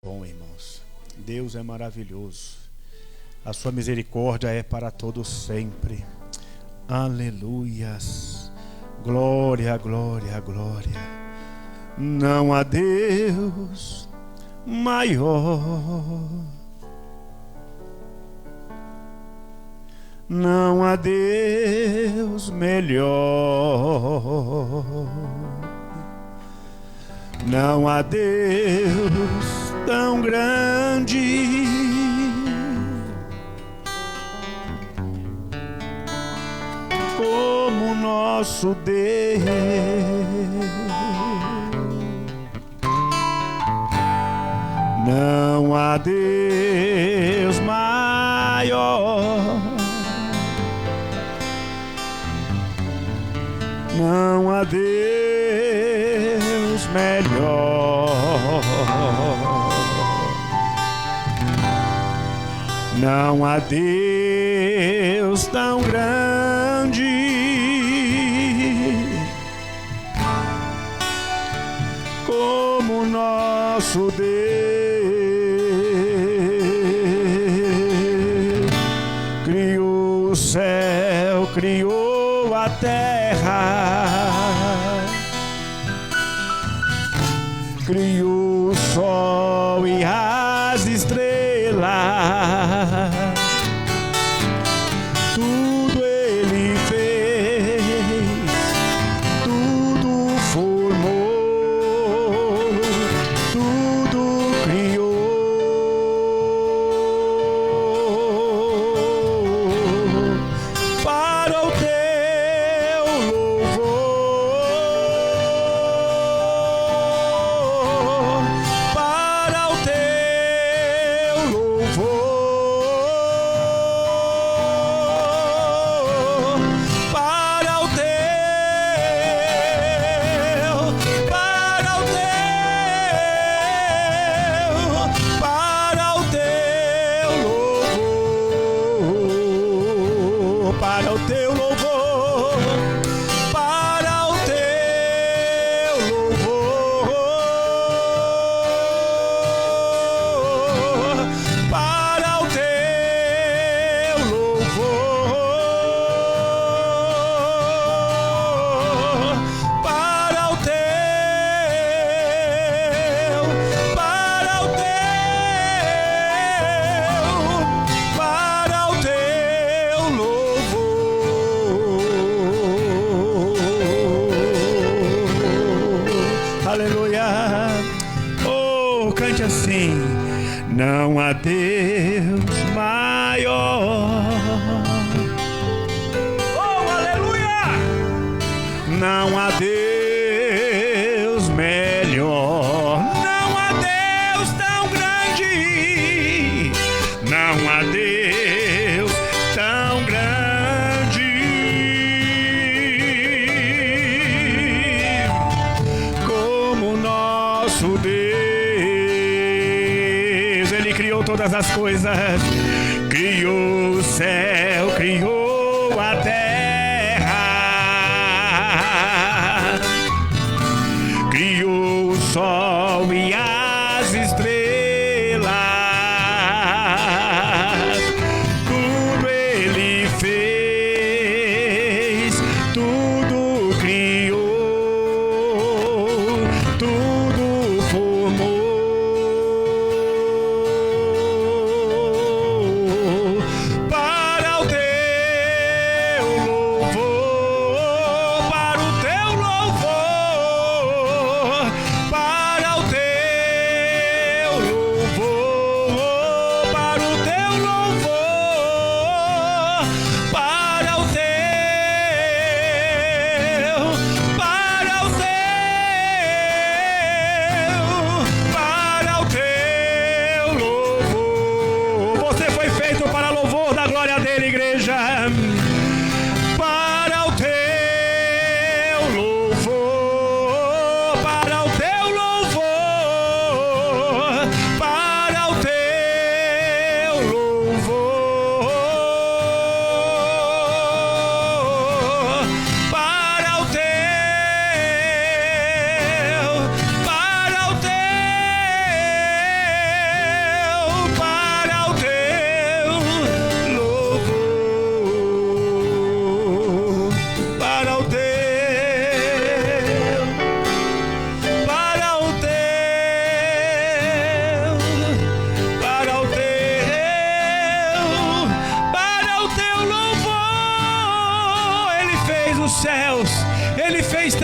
Bom, irmãos, Deus é maravilhoso, a sua misericórdia é para todos sempre. Aleluias, glória, glória, glória. Não há Deus maior, não há Deus melhor, não há Deus tão grande como nosso Deus. Não há Deus maior, não há Deus melhor, não há Deus tão grande como nosso Deus. Criou o céu, criou a terra, criou o sol e as estrelas, tudo ele fez, tudo formou, tudo criou para o teu louvor, para o teu louvor, para o teu, para o teu louvor, para o teu louvor, para o teu louvor, para o teu louvor, para o teu, para o teu louvor. Aleluia. Oh, cante assim. Não há Deus maior. Oh, aleluia. Não há Deus melhor. Não há Deus tão grande. Não há Deus tão grande como nosso Deus. Ele criou todas as coisas, criou o céu, criou a terra, criou o sol e as estrelas, tudo ele fez, tudo criou, tudo formou para o teu louvor, para o teu louvor, para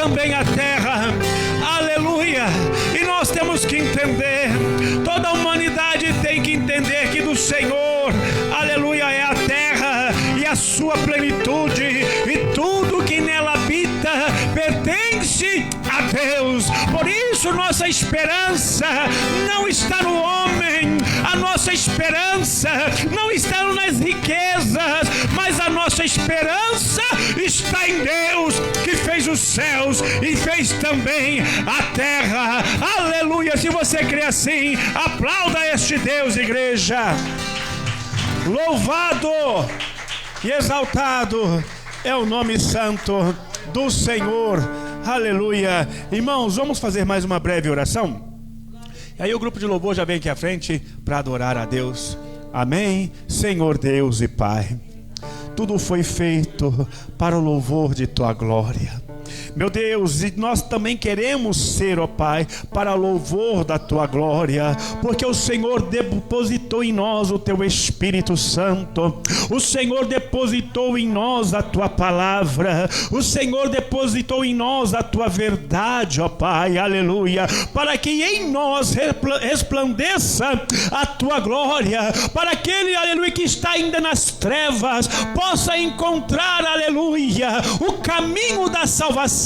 também a terra. Aleluia! E nós temos que entender, toda a humanidade tem que entender que do Senhor, aleluia, é a terra e a sua plenitude, e tudo que nela habita pertence a Deus. Por isso nossa esperança não está no homem, a nossa esperança não está nas riquezas, mas a nossa esperança está em Deus, que fez os céus e fez também a terra. Aleluia! Se você crê assim, aplauda este Deus, igreja. Louvado e exaltado é o nome santo do Senhor. Aleluia. Irmãos, vamos fazer mais uma breve oração? E aí o grupo de louvor já vem aqui à frente para adorar a Deus. Amém. Senhor Deus e Pai, tudo foi feito para o louvor de Tua glória. Meu Deus, e nós também queremos ser, ó Pai, para louvor da Tua glória, porque o Senhor depositou em nós o Teu Espírito Santo, o Senhor depositou em nós a Tua palavra, o Senhor depositou em nós a Tua verdade, ó Pai, aleluia, para que em nós resplandeça a Tua glória, para aquele, aleluia, que está ainda nas trevas, possa encontrar, aleluia, o caminho da salvação,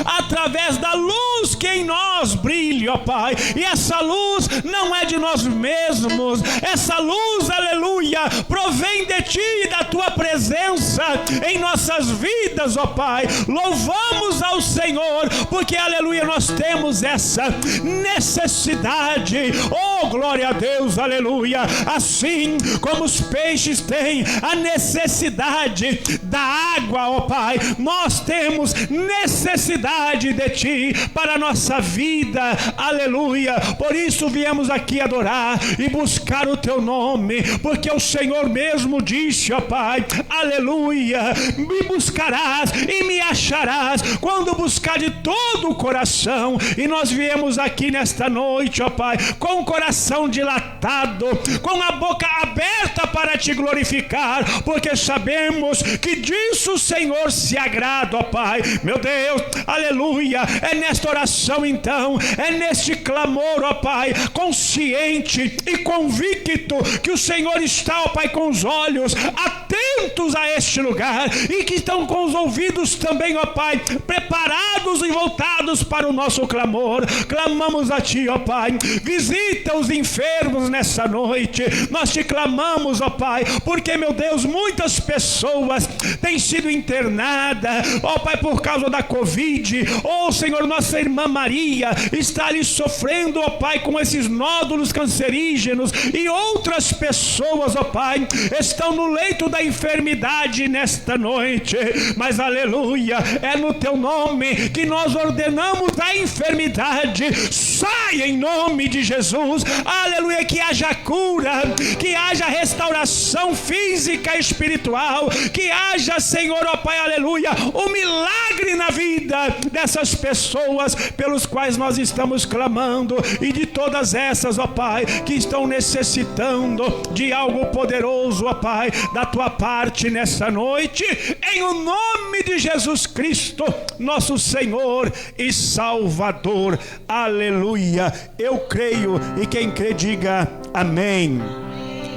através da luz que em nós brilha, ó Pai. E essa luz não é de nós mesmos, essa luz, aleluia, provém de Ti e da Tua presença em nossas vidas, ó Pai. Louvamos ao Senhor, porque, aleluia, nós temos essa necessidade. Oh, glória a Deus, aleluia. Assim como os peixes têm a necessidade da água, ó Pai, nós temos necessidade de Ti para a nossa vida, aleluia. Por isso viemos aqui adorar e buscar o Teu nome, porque o Senhor mesmo disse, ó Pai, aleluia, me buscarás e me acharás quando buscar de todo o coração. E nós viemos aqui nesta noite, ó Pai, com o coração dilatado, com a boca aberta para Te glorificar, porque sabemos que disso o Senhor se agrada, ó Pai. Meu Deus, aleluia, é nesta oração então, é neste clamor, ó Pai, consciente e convicto que o Senhor está, ó Pai, com os olhos atentos a este lugar e que estão com os ouvidos também, ó Pai, preparados e voltados para o nosso clamor. Clamamos a Ti, ó Pai, visita os enfermos nessa noite. Nós Te clamamos, ó Pai, porque, meu Deus, muitas pessoas têm sido internadas, ó Pai, por causa da Covid. Oh Senhor, nossa irmã Maria está ali sofrendo, ó Pai, com esses nódulos cancerígenos, e outras pessoas, ó Pai, estão no leito da enfermidade nesta noite. Mas aleluia, é no Teu nome que nós ordenamos a enfermidade, sai em nome de Jesus, aleluia, que haja cura, que haja restauração física e espiritual, que haja, Senhor, ó Pai, aleluia, o milagre na vida dessas pessoas pelos quais nós estamos clamando, e de todas essas, ó Pai, que estão necessitando de algo poderoso, ó Pai, da Tua parte nessa noite, em o nome de Jesus Cristo, nosso Senhor e Salvador. Aleluia. Eu creio, e quem crê diga amém.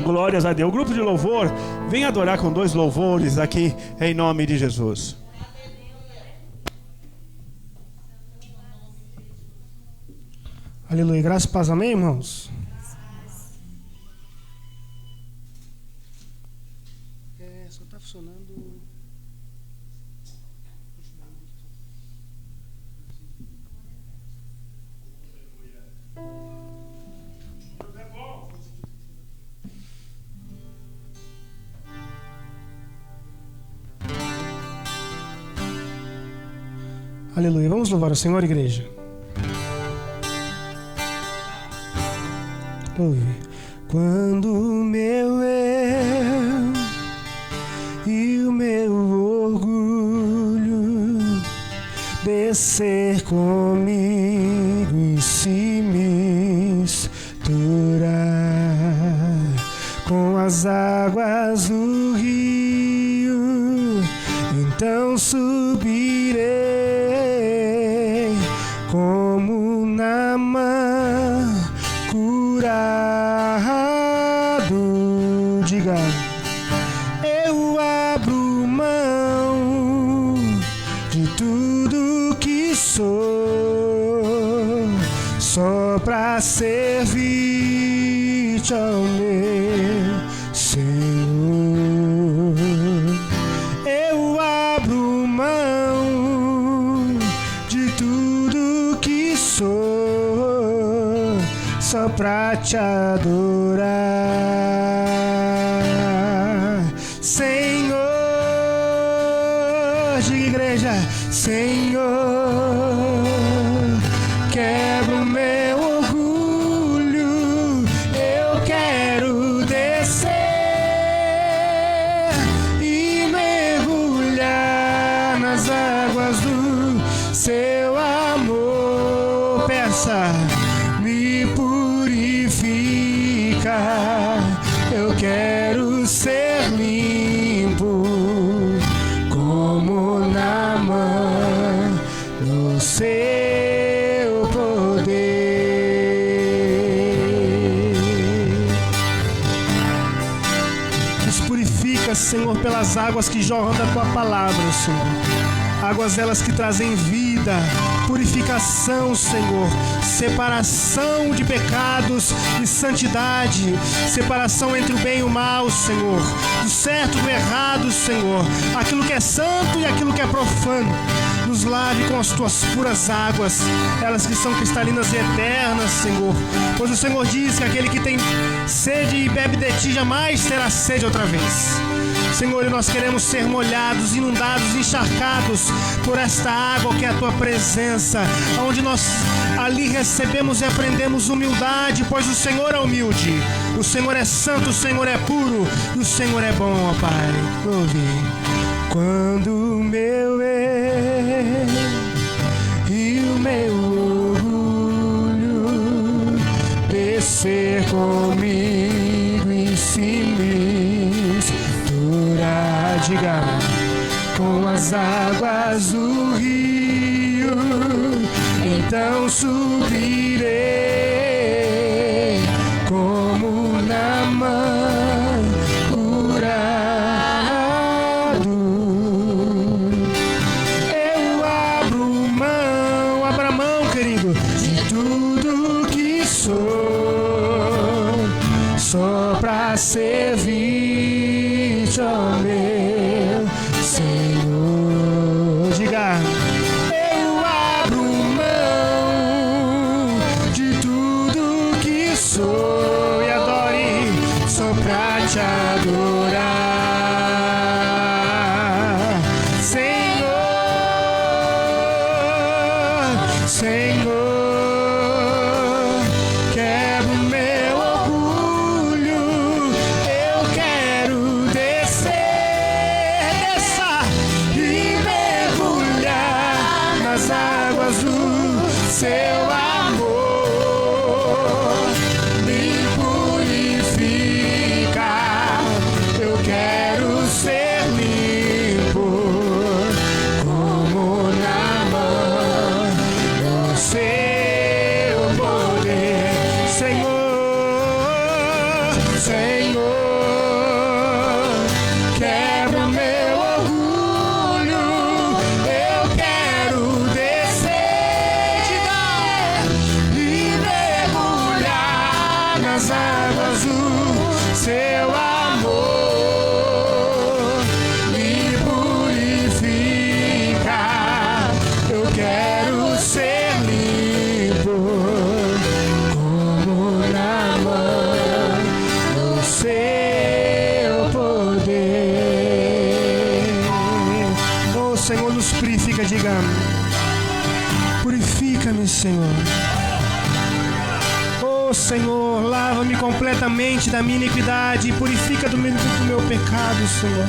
Glórias a Deus. O grupo de louvor vem adorar com 2 louvores aqui em nome de Jesus. Aleluia, graças e paz, amém, irmãos? Só está funcionando. Aleluia, vamos louvar o Senhor, igreja. Quando o meu eu e o meu orgulho descer comigo e se misturar com as águas do rio, então subirei diga, eu abro mão de tudo que sou, só pra servir-te, ó meu Senhor. Eu abro mão de tudo que sou, só pra te adorar, Senhor. Diga, igreja, Senhor, quebra o meu orgulho, eu quero descer e mergulhar nas águas do seu amor. Peça, me purifica, eu quero ser limpo como Naamã no seu poder. Nos purifica, Senhor, pelas águas que jorram da tua palavra, Senhor. Águas elas que trazem vida, purificação, Senhor, separação de pecados e santidade, separação entre o bem e o mal, Senhor, do certo e do errado, Senhor, aquilo que é santo e aquilo que é profano. Nos lave com as tuas puras águas, elas que são cristalinas e eternas, Senhor, pois o Senhor diz que aquele que tem sede e bebe de ti jamais terá sede outra vez. Senhor, e nós queremos ser molhados, inundados, encharcados por esta água que é a tua presença, onde nós ali recebemos e aprendemos humildade, pois o Senhor é humilde, o Senhor é santo, o Senhor é puro e o Senhor é bom, ó Pai. Ouve. Quando o meu eu e o meu orgulho descer comigo em si, diga, com as águas do rio, então subirei como Naamã curado. Eu abro mão, querido, de tudo que sou, só pra servir-te, ó meu Senhor. Diga, eu abro mão de tudo que sou e adore, só pra te adorar, Senhor, Senhor. Quebra o meu orgulho, eu quero as águas do seu amor, me purifica, eu quero ser limpo como Naamã no seu poder, Senhor, Senhor, quebra meu orgulho, eu quero nas águas do seu amor, me purifica, eu quero ser limpo como Naamã no seu poder. Oh, Senhor, nos purifica, diga, purifica-me, Senhor. Senhor, lava-me completamente da minha iniquidade e purifica do meu pecado, Senhor.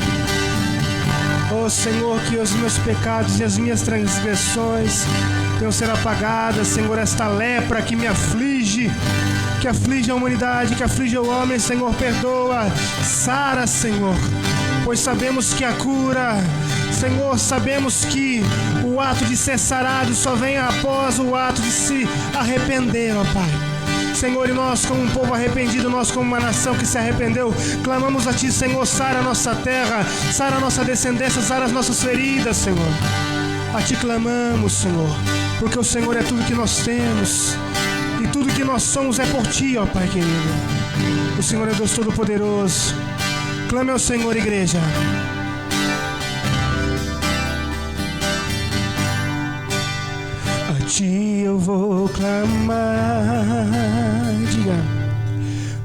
Oh, Senhor, que os meus pecados e as minhas transgressões venham ser apagadas, Senhor, esta lepra que me aflige, que aflige a humanidade, que aflige o homem, Senhor, perdoa, sara, Senhor, pois sabemos que a cura, Senhor, sabemos que o ato de ser sarado só vem após o ato de se arrepender, ó Pai. Senhor, e nós como um povo arrependido, nós como uma nação que se arrependeu, clamamos a Ti, Senhor, sara a nossa terra, sara a nossa descendência, sara as nossas feridas, Senhor. A Ti clamamos, Senhor, porque o Senhor é tudo que nós temos e tudo que nós somos é por Ti, ó Pai querido. O Senhor é Deus Todo-Poderoso. Clame ao Senhor, igreja. A Ti eu vou clamar, diga,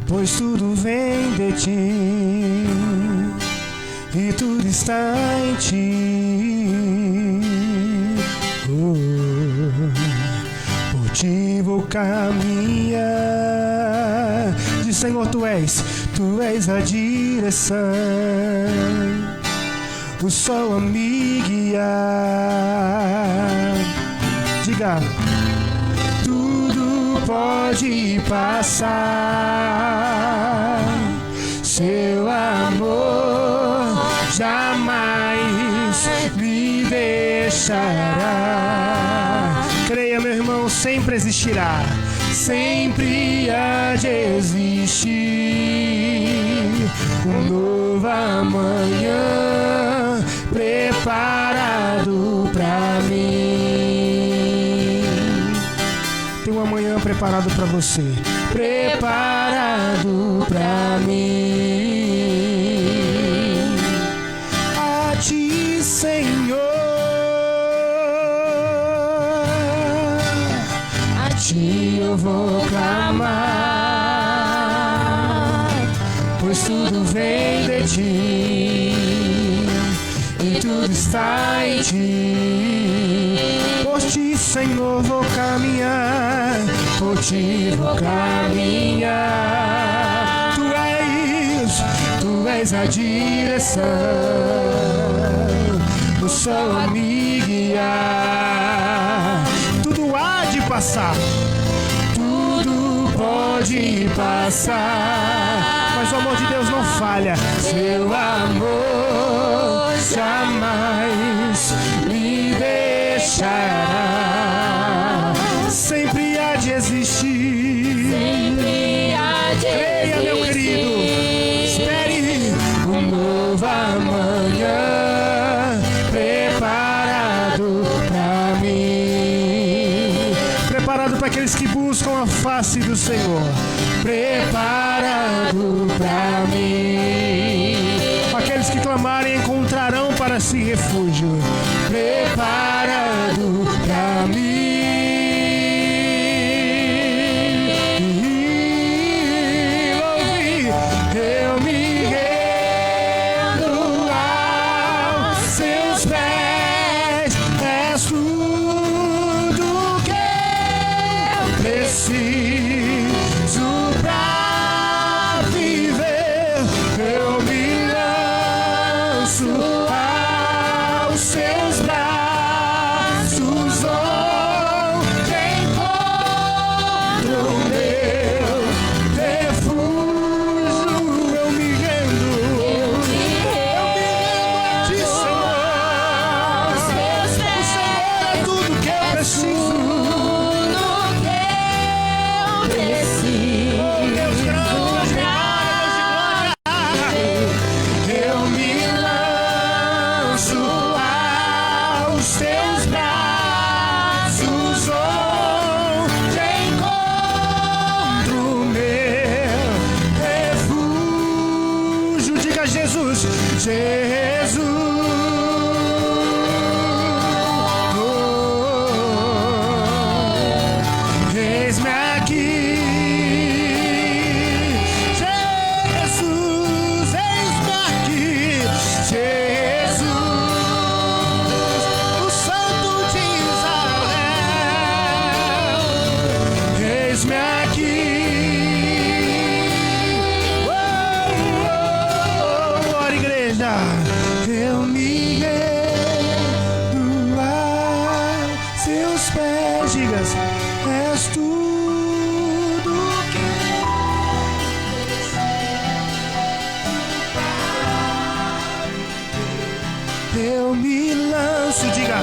pois tudo vem de Ti e tudo está em Ti. Por Ti vou caminhar. Diz, Senhor, Tu és a direção, o sol a me guiar. Diga, tudo pode passar, Seu amor jamais me deixará. Creia, meu irmão, sempre existirá, sempre há de existir um novo amanhã preparado pra mim. Tem um amanhã preparado pra você, preparado pra mim. A Ti, Senhor, a Ti eu vou clamar, pois tudo vem de Ti e tudo está em Ti. Por Ti, Senhor, vou caminhar, por Ti vou caminhar. Tu és a direção, o sol a me guiar. Tudo há de passar, tudo pode passar, mas o amor de Deus não falha. Seu amor jamais me deixará, sempre há de existir, sempre há de existir. Creia, meu querido, espere um novo amanhã preparado pra mim, preparado para aqueles que buscam a face do Senhor, preparado pra mim. Aqueles que clamarem encontrarão para si refúgio, preparado pra mim. Louve, eu me rendo aos Seus pés, és tudo que eu preciso pra viver. Eu me lanço aos Seus braços, onde encontro o meu refúgio. Eu me rendo a Ti, Senhor. O Senhor é tudo que eu preciso. Eu me lanço aos Teus braços, onde encontro o meu refúgio. Diga, Jesus, Jesus. Eis-me aqui. Eu me rendo a Seus pés, digas, és tudo que eu me lanço, diga.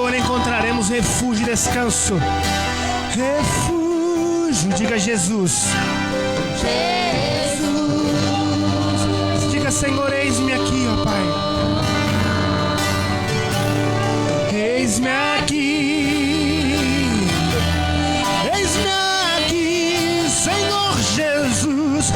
Senhor encontraremos refúgio e descanso. Refúgio, diga Jesus. Jesus. Diga, Senhor, eis-me aqui, ó Pai. Eis-me aqui. Eis-me aqui, Senhor Jesus.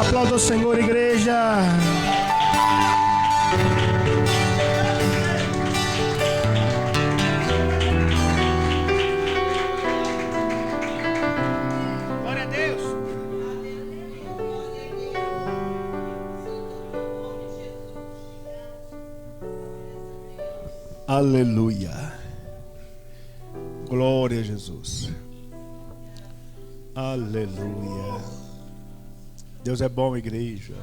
Aplauda o Senhor, igreja. Glória a Deus. Aleluia. Glória a Jesus. Aleluia. Deus é bom, igreja.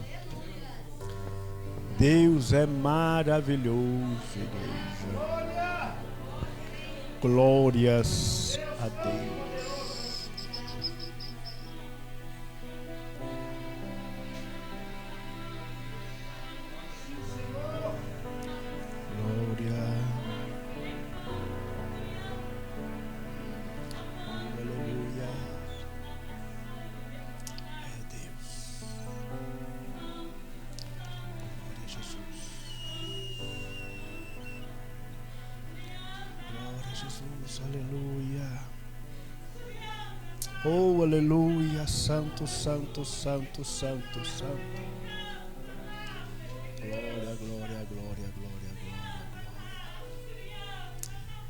Deus é maravilhoso, igreja. Glórias a Deus. Glória. Aleluia. É Deus. Glória a Jesus. Glória a Jesus. Aleluia. Oh, aleluia. Santo, santo, santo, santo, santo. Glória, glória, glória, glória, glória, glória.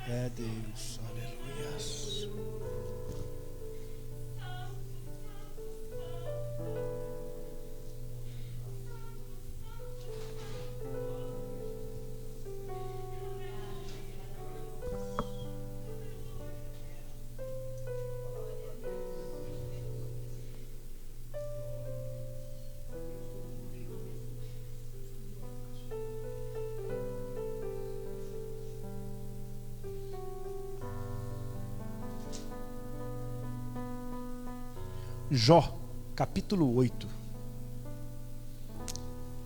É Deus. Aleluia. Jó, capítulo 8.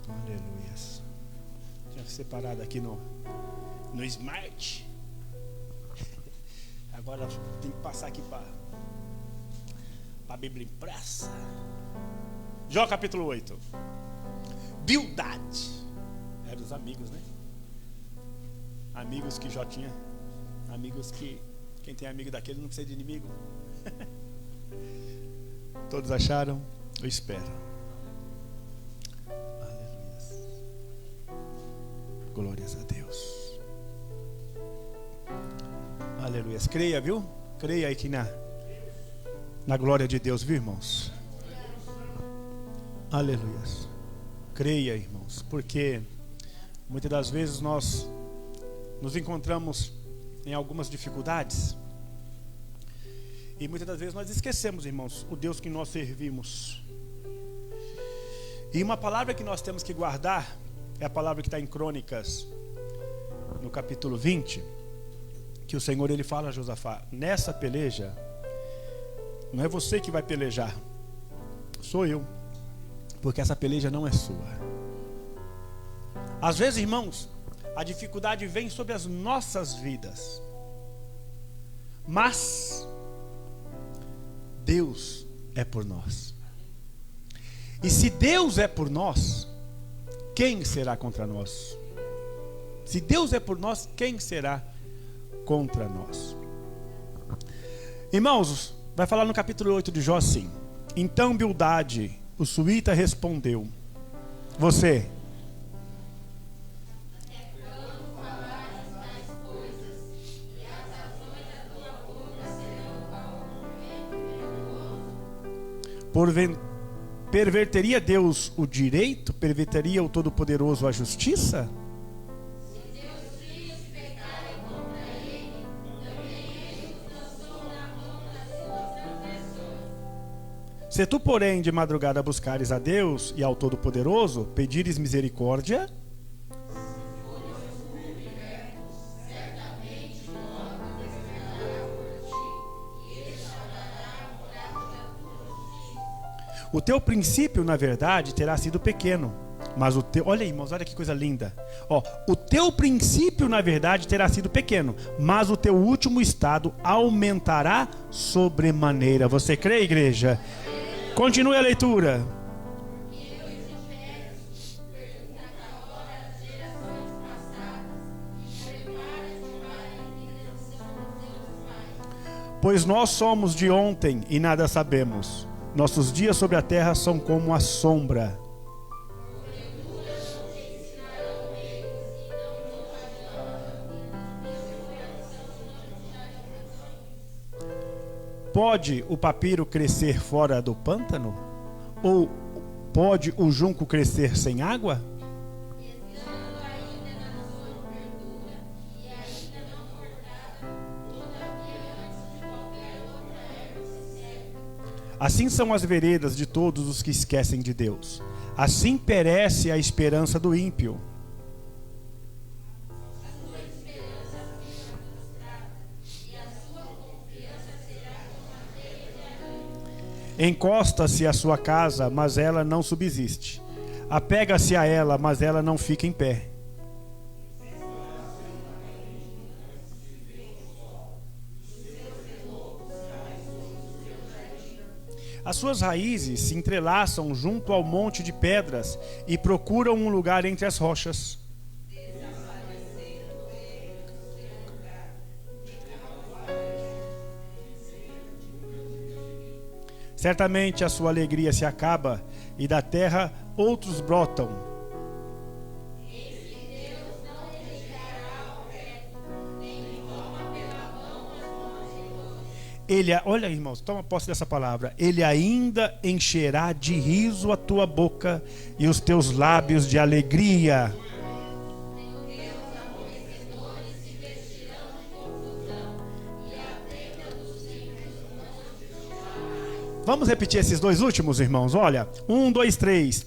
Aleluia. Tinha separado aqui no Smart. Agora tem que passar aqui para a Bíblia impressa. Jó, capítulo 8. Bildade. Eram os amigos, né? Amigos que Jó tinha. Amigos que... Quem tem amigo daquele não precisa de inimigo. Todos acharam? Eu espero. Aleluia. Glórias a Deus. Aleluia. Creia, viu? Creia aí que na glória de Deus, viu, irmãos? Aleluia. Creia, irmãos, porque muitas das vezes nós nos encontramos em algumas dificuldades. E muitas das vezes nós esquecemos, irmãos, o Deus que nós servimos. E uma palavra que nós temos que guardar é a palavra que está em Crônicas, no capítulo 20, que o Senhor ele fala a Josafá: nessa peleja, não é você que vai pelejar, sou eu, porque essa peleja não é sua. Às vezes, irmãos, a dificuldade vem sobre as nossas vidas, mas Deus é por nós. E se Deus é por nós, quem será contra nós? Se Deus é por nós, quem será contra nós? Irmãos, vai falar no capítulo 8 de Jó assim: então Bildade, o suíta, respondeu: você Perverteria Deus o direito? Perverteria o Todo-Poderoso a justiça? Se tu, porém, de madrugada buscares a Deus e ao Todo-Poderoso, pedires misericórdia, o teu princípio, na verdade, terá sido pequeno, mas o teu... Olha aí, irmãos, olha que coisa linda. O teu princípio, na verdade, terá sido pequeno, mas o teu último estado aumentará sobremaneira. Você crê, igreja? Continue a leitura. Pois nós somos de ontem e nada sabemos. Nossos dias sobre a terra são como a sombra. Pode o papiro crescer fora do pântano? Ou pode o junco crescer sem água? Assim são as veredas de todos os que esquecem de Deus. Assim perece a esperança do ímpio. Encosta-se à sua casa, mas ela não subsiste. Apega-se a ela, mas ela não fica em pé. As suas raízes se entrelaçam junto ao monte de pedras e procuram um lugar entre as rochas. Certamente a sua alegria se acaba e da terra outros brotam. Ele, olha, irmãos, toma posse dessa palavra. Ele ainda encherá de riso a tua boca e os teus lábios de alegria. Vamos repetir esses dois últimos, irmãos? Olha, 1, 2, 3.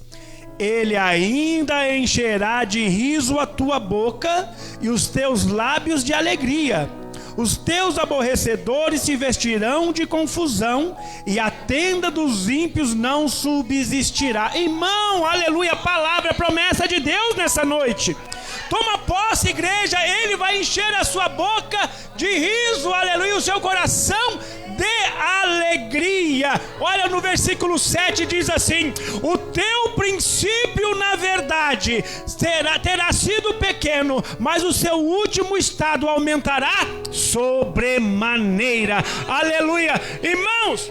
Ele ainda encherá de riso a tua boca e os teus lábios de alegria. Os teus aborrecedores se vestirão de confusão e a tenda dos ímpios não subsistirá. Irmão, aleluia, palavra, promessa de Deus nessa noite. Toma posse, igreja, Ele vai encher a sua boca de riso, aleluia, o seu coração de alegria. Olha no versículo 7, diz assim: o teu princípio na verdade terá sido pequeno, mas o seu último estado aumentará sobremaneira. Aleluia. Irmãos,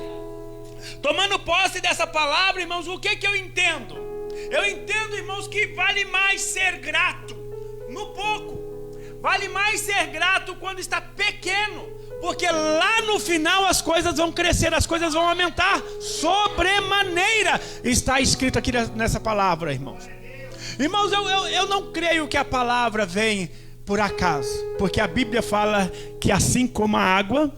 tomando posse dessa palavra, irmãos, o que eu entendo? Eu entendo, irmãos, que vale mais ser grato no pouco, vale mais ser grato quando está pequeno, porque lá no final as coisas vão crescer, as coisas vão aumentar sobremaneira. Está escrito aqui nessa palavra, irmãos. Irmãos, eu não creio que a palavra vem por acaso, porque a Bíblia fala que assim como a água,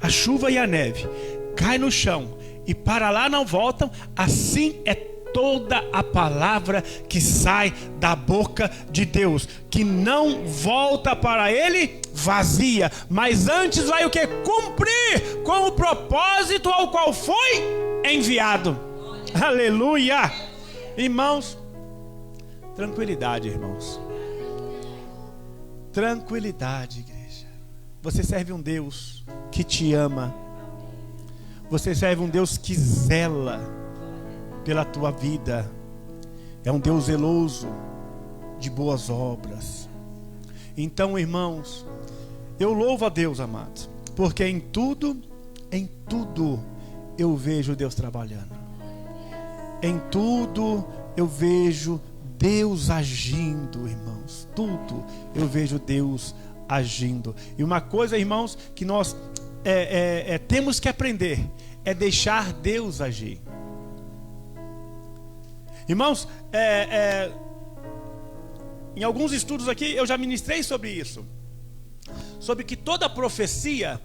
a chuva e a neve cai no chão e para lá não voltam, assim é toda a palavra que sai da boca de Deus, que não volta para Ele vazia, mas antes vai o que? Cumprir com o propósito ao qual foi enviado. Aleluia. Irmãos, tranquilidade, irmãos. Tranquilidade, igreja. Você serve um Deus que te ama. Você serve um Deus que zela pela tua vida. É um Deus zeloso de boas obras. Então, irmãos, eu louvo a Deus, amados, porque em tudo eu vejo Deus trabalhando. Em tudo eu vejo Deus agindo, irmãos. Tudo eu vejo Deus agindo. E uma coisa, irmãos, que nós temos que aprender é deixar Deus agir. Irmãos, em alguns estudos aqui eu já ministrei sobre isso, sobre que toda profecia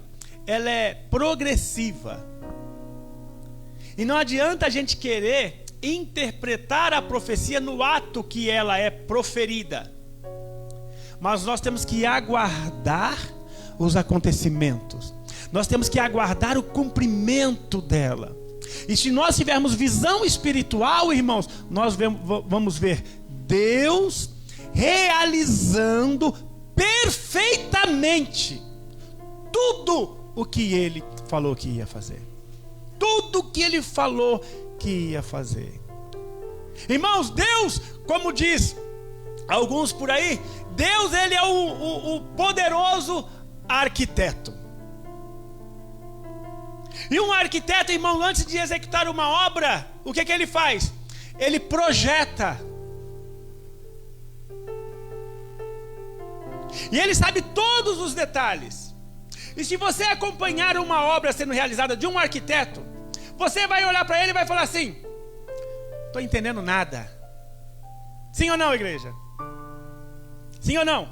ela é progressiva, e não adianta a gente querer interpretar a profecia no ato que ela é proferida, mas nós temos que aguardar os acontecimentos, nós temos que aguardar o cumprimento dela. E se nós tivermos visão espiritual, irmãos, nós vamos ver Deus realizando perfeitamente tudo o que Ele falou que ia fazer. Tudo o que Ele falou que ia fazer. Irmãos, Deus, como diz alguns por aí, Deus, Ele é o poderoso arquiteto. E um arquiteto, irmão, antes de executar uma obra, o que ele faz? Ele projeta. E ele sabe todos os detalhes. E se você acompanhar uma obra sendo realizada de um arquiteto, você vai olhar para ele e vai falar assim: estou entendendo nada. Sim ou não, igreja? Sim ou não?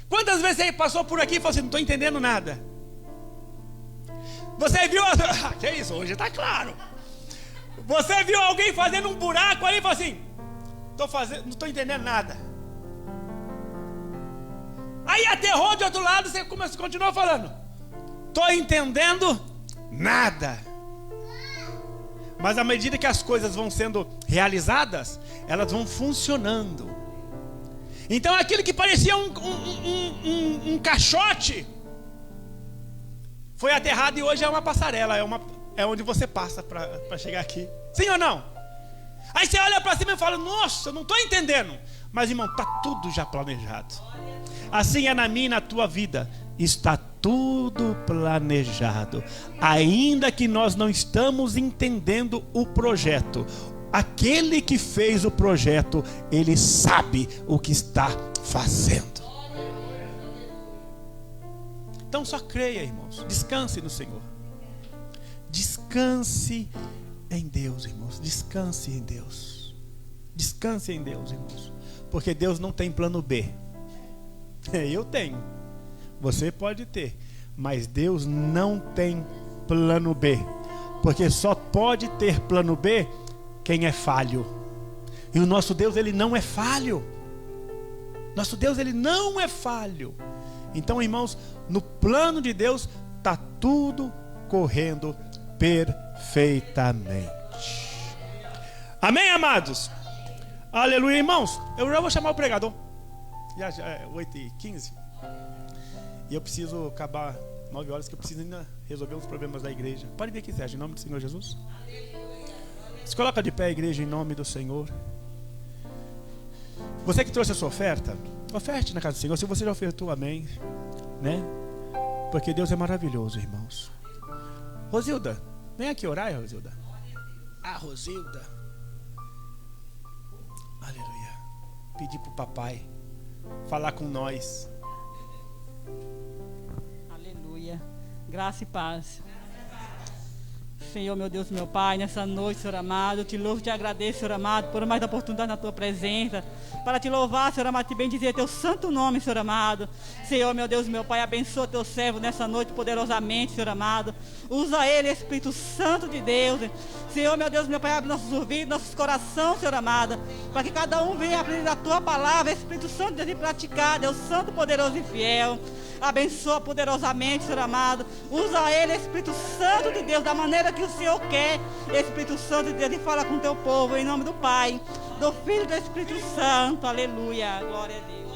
Quantas vezes você passou por aqui e falou assim: não estou entendendo nada? Você viu... que isso, hoje está claro. Você viu alguém fazendo um buraco ali e falou assim: não estou entendendo nada. Aí aterrou de outro lado, você continua falando: estou entendendo nada. Mas à medida que as coisas vão sendo realizadas, elas vão funcionando. Então aquilo que parecia um caixote foi aterrado e hoje é uma passarela, é onde você passa para chegar aqui. Sim ou não? Aí você olha para cima e fala: nossa, eu não estou entendendo. Mas irmão, está tudo já planejado. Assim é na minha e na tua vida. Está tudo planejado. Ainda que nós não estamos entendendo o projeto, aquele que fez o projeto, ele sabe o que está fazendo. Então só creia, irmãos. Descanse no Senhor. Descanse em Deus, irmãos. Descanse em Deus. Descanse em Deus, irmãos. Porque Deus não tem plano B. Eu tenho. Você pode ter. Mas Deus não tem plano B. Porque só pode ter plano B quem é falho. E o nosso Deus, Ele não é falho. Nosso Deus, Ele não é falho. Então, irmãos, no plano de Deus está tudo correndo perfeitamente. Amém, amados? Aleluia, irmãos. Eu já vou chamar o pregador. Já é 8h15. E eu preciso acabar 9 horas, que eu preciso ainda resolver uns problemas da igreja. Pode vir aqui, Sérgio, em nome do Senhor Jesus. Se coloca de pé, igreja, em nome do Senhor. Você que trouxe a sua oferta, oferte na casa do Senhor. Se você já ofertou, amém, né? Porque Deus é maravilhoso, irmãos. Rosilda, vem aqui orar, Rosilda. Ah, Rosilda. Aleluia. Pedir pro papai falar com nós. Aleluia. Graça e paz. Senhor, meu Deus, meu Pai, nessa noite, Senhor amado, eu te louvo e te agradeço, Senhor amado, por mais oportunidade na tua presença, para te louvar, Senhor amado, te bendizer teu santo nome, Senhor amado. Senhor, meu Deus, meu Pai, abençoa teu servo nessa noite poderosamente, Senhor amado. Usa ele, Espírito Santo de Deus. Senhor, meu Deus, meu Pai, abre nossos ouvidos, nossos corações, Senhor amado, para que cada um venha aprender a tua palavra, Espírito Santo de Deus, e praticar, Deus Santo, poderoso e fiel. Abençoa poderosamente, Senhor amado. Usa ele, Espírito Santo de Deus, da maneira que o Senhor quer. Espírito Santo de Deus, e fala com teu povo, em nome do Pai, do Filho e do Espírito Santo. Aleluia. Glória a Deus.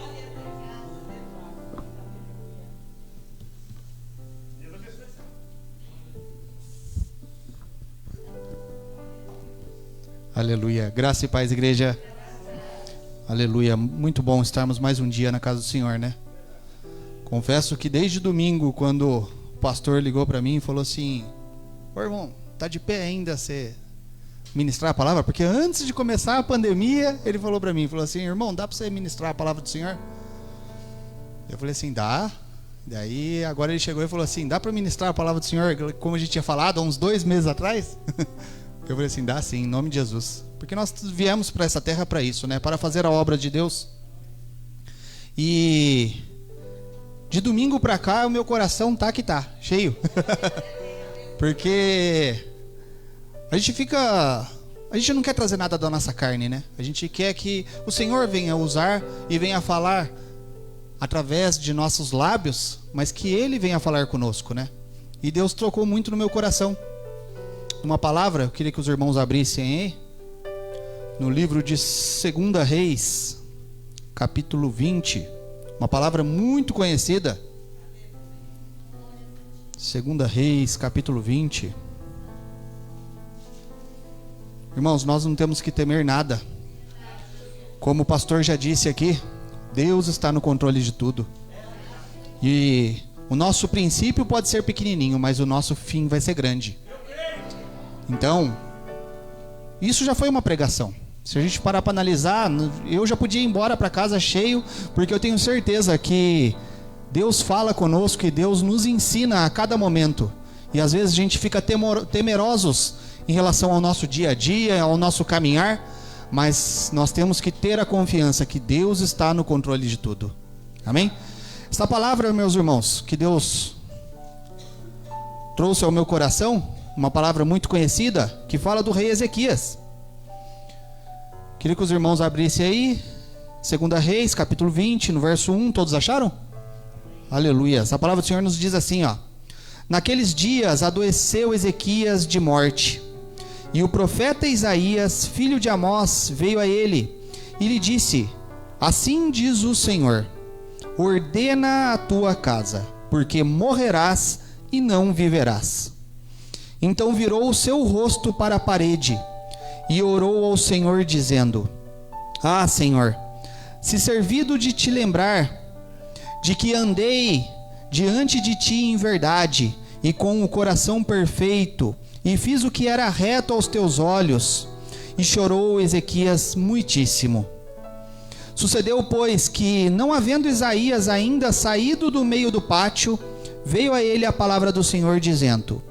Aleluia. Graça e paz, igreja. Aleluia. Muito bom estarmos mais um dia na casa do Senhor, né? Confesso que desde domingo, quando o pastor ligou para mim e falou assim: ô irmão, tá de pé ainda você ministrar a palavra? Porque antes de começar a pandemia, ele falou para mim, falou assim: irmão, dá para você ministrar a palavra do Senhor? Eu falei assim: dá. Daí agora ele chegou e falou assim: dá para ministrar a palavra do Senhor, como a gente tinha falado há uns 2 meses atrás? Eu falei assim: dá sim, em nome de Jesus. Porque nós viemos para essa terra para isso, né? Para fazer a obra de Deus. E de domingo para cá o meu coração tá que tá, cheio. Porque a gente não quer trazer nada da nossa carne, né? A gente quer que o Senhor venha usar e venha falar através de nossos lábios, mas que Ele venha falar conosco, né? E Deus tocou muito no meu coração. Uma palavra, eu queria que os irmãos abrissem aí, no livro de 2 Reis, capítulo 20, uma palavra muito conhecida. 2 Reis, capítulo 20. Irmãos, nós não temos que temer nada. Como o pastor já disse aqui, Deus está no controle de tudo. E o nosso princípio pode ser pequenininho, mas o nosso fim vai ser grande. Então, isso já foi uma pregação. Se a gente parar para analisar, eu já podia ir embora para casa cheio, porque eu tenho certeza que Deus fala conosco e Deus nos ensina a cada momento. E às vezes a gente fica temerosos em relação ao nosso dia a dia, ao nosso caminhar, mas nós temos que ter a confiança que Deus está no controle de tudo. Amém? Esta palavra, meus irmãos, que Deus trouxe ao meu coração, uma palavra muito conhecida, que fala do rei Ezequias. Queria que os irmãos abrissem aí, 2 Reis, capítulo 20, no verso 1, todos acharam? Aleluia. A palavra do Senhor nos diz assim, ó: naqueles dias adoeceu Ezequias de morte, e o profeta Isaías, filho de Amós, veio a ele e lhe disse: assim diz o Senhor, ordena a tua casa, porque morrerás e não viverás. Então virou o seu rosto para a parede e orou ao Senhor dizendo: ah, Senhor, se servido de te lembrar de que andei diante de ti em verdade e com o coração perfeito, e fiz o que era reto aos teus olhos. E chorou Ezequias muitíssimo. Sucedeu, pois, que, não havendo Isaías ainda saído do meio do pátio, veio a ele a palavra do Senhor, dizendo: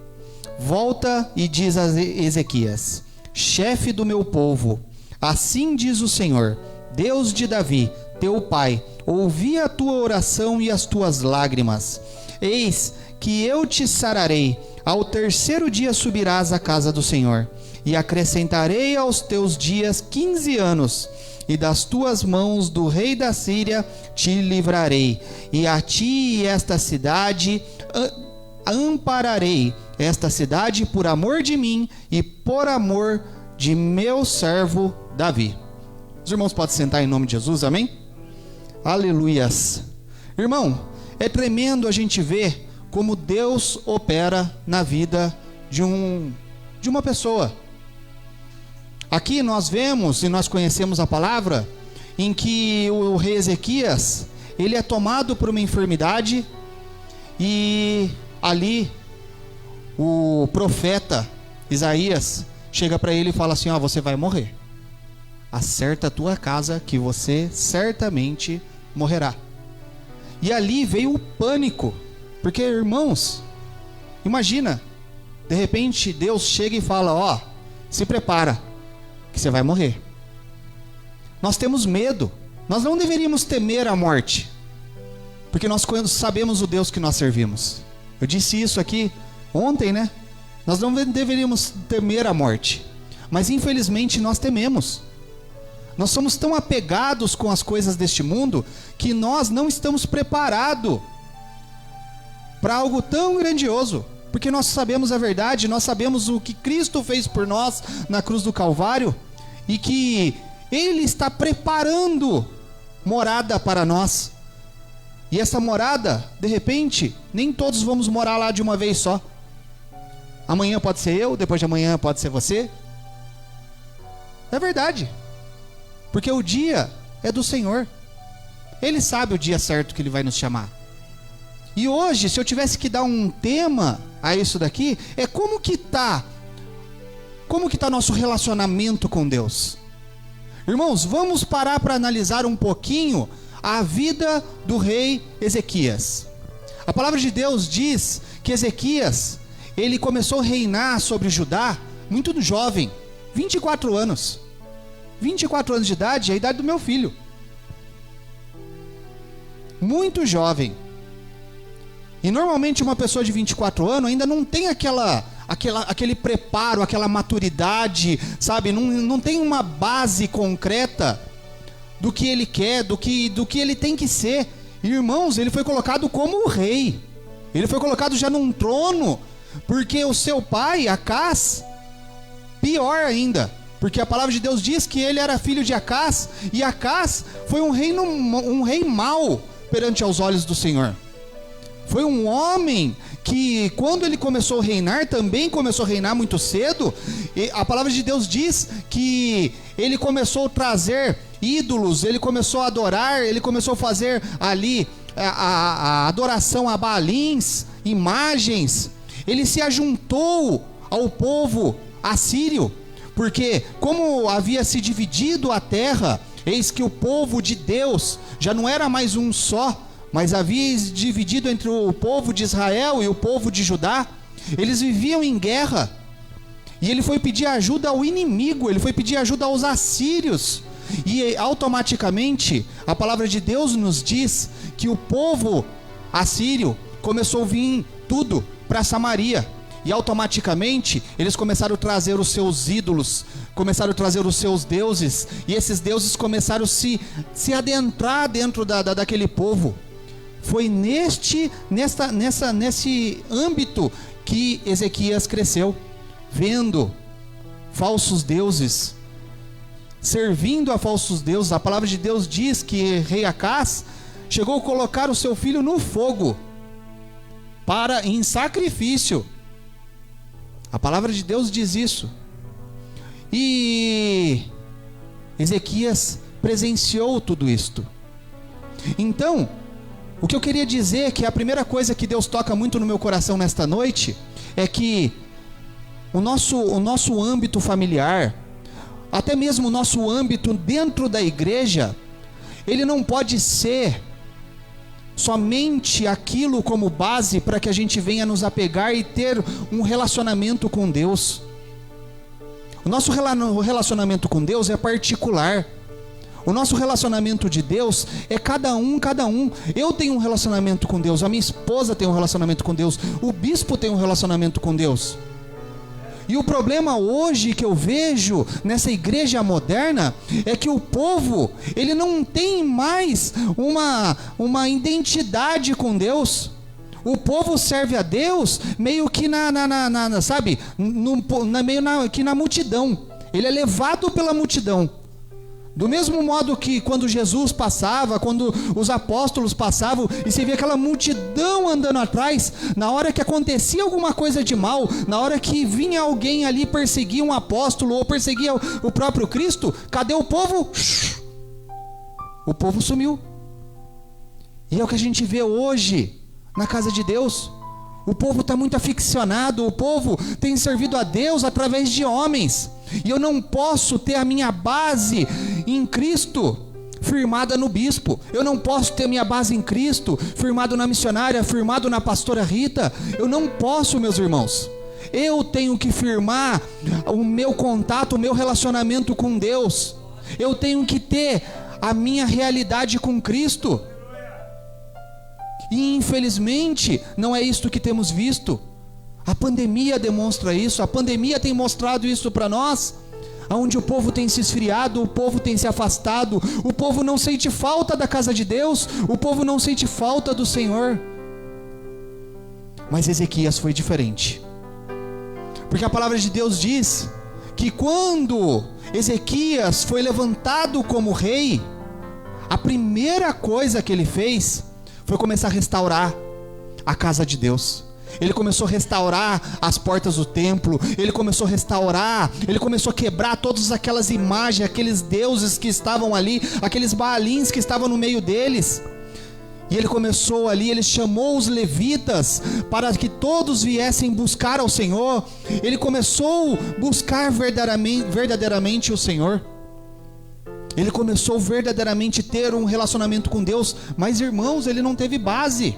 volta e diz a Ezequias, chefe do meu povo, assim diz o Senhor, Deus de Davi, teu pai, ouvi a tua oração e as tuas lágrimas. Eis que eu te sararei. Ao terceiro dia subirás à casa do Senhor, e acrescentarei aos teus dias 15 anos, e das tuas mãos do rei da Síria te livrarei, e a ti e esta cidade ampararei, esta cidade por amor de mim e por amor de meu servo Davi. Os irmãos podem sentar em nome de Jesus, amém? Aleluias. Irmão, é tremendo a gente ver como Deus opera na vida de uma pessoa. Aqui nós vemos e nós conhecemos a palavra em que o rei Ezequias, ele é tomado por uma enfermidade, e ali o profeta Isaías chega para ele e fala assim: ó, você vai morrer. Acerta a tua casa que você certamente morrerá. E ali veio o pânico, porque, irmãos, imagina, de repente Deus chega e fala: ó, se prepara, que você vai morrer. Nós temos medo. Nós não deveríamos temer a morte, porque nós sabemos o Deus que nós servimos. Eu disse isso aqui ontem, né? Nós não deveríamos temer a morte, mas infelizmente nós tememos. Nós somos tão apegados com as coisas deste mundo que nós não estamos preparados para algo tão grandioso, porque nós sabemos a verdade, nós sabemos o que Cristo fez por nós na cruz do Calvário, e que Ele está preparando morada para nós. E essa morada, de repente, nem todos vamos morar lá de uma vez só. Amanhã pode ser eu, depois de amanhã pode ser você. É verdade, porque o dia é do Senhor. Ele sabe o dia certo que Ele vai nos chamar. E hoje, se eu tivesse que dar um tema a isso daqui, é como que está nosso relacionamento com Deus. Irmãos, vamos parar para analisar um pouquinho a vida do rei Ezequias. A palavra de Deus diz que Ezequias, ele começou a reinar sobre Judá muito jovem, 24 anos. 24 anos de idade é a idade do meu filho. Muito jovem. E normalmente uma pessoa de 24 anos ainda não tem aquele preparo, aquela maturidade, sabe? Não tem uma base concreta do que ele quer, do que ele tem que ser. E, irmãos, ele foi colocado como o rei. Ele foi colocado já num trono, porque o seu pai, Acás, pior ainda, porque a palavra de Deus diz que ele era filho de Acás, e Acás foi um rei mau perante aos olhos do Senhor. Foi um homem que, quando ele começou a reinar, também começou a reinar muito cedo. E a palavra de Deus diz que ele começou a trazer ídolos, ele começou a adorar, ele começou a fazer ali a adoração a Baalins, imagens. Ele se ajuntou ao povo assírio, porque como havia se dividido a terra, eis que o povo de Deus já não era mais um só, mas havia dividido entre o povo de Israel e o povo de Judá. Eles viviam em guerra, e ele foi pedir ajuda ao inimigo, ele foi pedir ajuda aos assírios, e automaticamente a palavra de Deus nos diz que o povo assírio começou a vir tudo para Samaria, e automaticamente eles começaram a trazer os seus ídolos, começaram a trazer os seus deuses, e esses deuses começaram a se adentrar dentro daquele povo. Foi nesse âmbito que Ezequias cresceu, vendo falsos deuses, servindo a falsos deuses. A palavra de Deus diz que rei Acás chegou a colocar o seu filho no fogo em sacrifício. A palavra de Deus diz isso. E Ezequias presenciou tudo isto. Então, o que eu queria dizer é que a primeira coisa que Deus toca muito no meu coração nesta noite é que o nosso âmbito familiar, até mesmo o nosso âmbito dentro da igreja, ele não pode ser somente aquilo como base para que a gente venha nos apegar e ter um relacionamento com Deus. O nosso relacionamento com Deus é particular. O nosso relacionamento de Deus é cada um. Eu tenho um relacionamento com Deus, a minha esposa tem um relacionamento com Deus, o bispo tem um relacionamento com Deus. E o problema hoje que eu vejo nessa igreja moderna é que o povo, ele não tem mais uma identidade com Deus. O povo serve a Deus meio que que na multidão. Ele é levado pela multidão. Do mesmo modo que quando Jesus passava, quando os apóstolos passavam, e você via aquela multidão andando atrás, na hora que acontecia alguma coisa de mal, na hora que vinha alguém ali perseguir um apóstolo, ou perseguia o próprio Cristo, cadê o povo? O povo sumiu. E é o que a gente vê hoje na casa de Deus. O povo está muito aficionado, o povo tem servido a Deus através de homens. E eu não posso ter a minha base em Cristo firmada no bispo. Eu não posso ter a minha base em Cristo firmado na missionária, firmado na pastora Rita. Eu não posso, meus irmãos. Eu tenho que firmar o meu contato, o meu relacionamento com Deus. Eu tenho que ter a minha realidade com Cristo. E infelizmente não é isto que temos visto. A pandemia demonstra isso, a pandemia tem mostrado isso para nós, onde o povo tem se esfriado, o povo tem se afastado, o povo não sente falta da casa de Deus, o povo não sente falta do Senhor. Mas Ezequias foi diferente, porque a palavra de Deus diz que quando Ezequias foi levantado como rei, a primeira coisa que ele fez foi começar a restaurar a casa de Deus. Ele começou a restaurar as portas do templo, ele começou a quebrar todas aquelas imagens, aqueles deuses que estavam ali, aqueles Baalins que estavam no meio deles. E ele começou ali, ele chamou os levitas para que todos viessem buscar ao Senhor. Ele começou a buscar verdadeiramente o Senhor. Ele começou verdadeiramente a ter um relacionamento com Deus. Mas, irmãos, ele não teve base.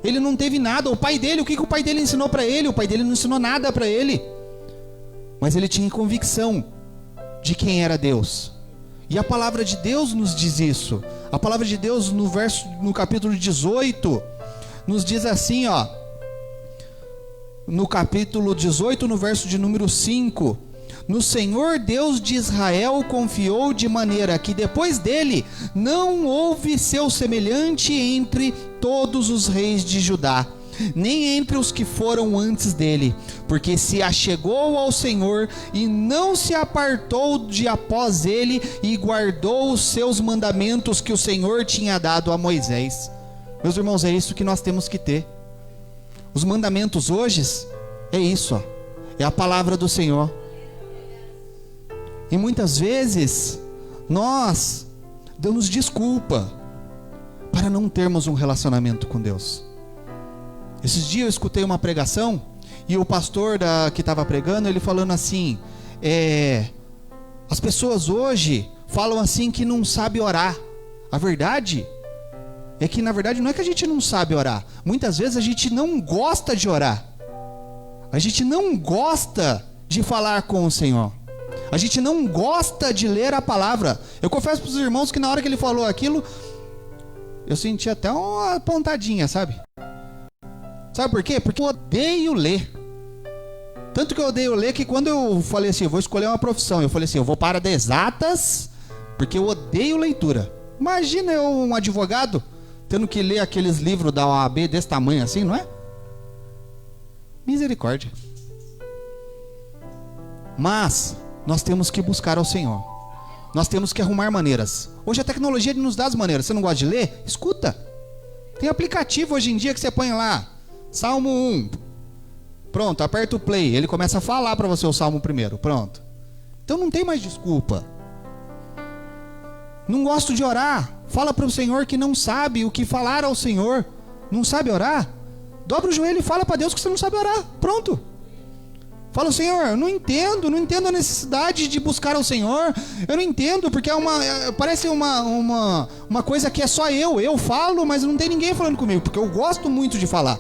Ele não teve nada. O pai dele, o que o pai dele ensinou para ele? O pai dele não ensinou nada para ele. Mas ele tinha convicção de quem era Deus. E a palavra de Deus nos diz isso. A palavra de Deus no capítulo 18 nos diz assim, ó. No capítulo 18, no verso de número 5: no Senhor Deus de Israel confiou, de maneira que depois dele não houve seu semelhante entre todos os reis de Judá, nem entre os que foram antes dele, porque se achegou ao Senhor e não se apartou de após ele, e guardou os seus mandamentos que o Senhor tinha dado a Moisés. Meus irmãos, é isso que nós temos que ter. Os mandamentos hoje é isso, ó, é a palavra do Senhor. E muitas vezes nós damos desculpa para não termos um relacionamento com Deus. Esses dias eu escutei uma pregação e o pastor que estava pregando, ele falando assim, as pessoas hoje falam assim que não sabe orar. A verdade é que, na verdade, não é que a gente não sabe orar. Muitas vezes a gente não gosta de orar. A gente não gosta de falar com o Senhor. A gente não gosta de ler a palavra. Eu confesso para os irmãos que na hora que ele falou aquilo, eu senti até uma pontadinha, sabe? Sabe por quê? Porque eu odeio ler. Tanto que eu odeio ler que quando eu falei assim, eu vou escolher uma profissão, eu falei assim, eu vou para de exatas, porque eu odeio leitura. Imagina eu, um advogado, tendo que ler aqueles livros da OAB desse tamanho assim, não é? Misericórdia. Mas nós temos que buscar ao Senhor. Nós temos que arrumar maneiras. Hoje a tecnologia nos dá as maneiras. Você não gosta de ler? Escuta. Tem aplicativo hoje em dia que você põe lá, Salmo 1. Pronto, aperta o play. Ele começa a falar para você o Salmo primeiro. Pronto. Então não tem mais desculpa. Não gosto de orar. Fala para o Senhor que não sabe o que falar ao Senhor. Não sabe orar? Dobra o joelho e fala para Deus que você não sabe orar. Pronto. Fala, Senhor, eu não entendo a necessidade de buscar ao Senhor. Eu não entendo, porque parece uma coisa que é só eu falo, mas não tem ninguém falando comigo, porque eu gosto muito de falar.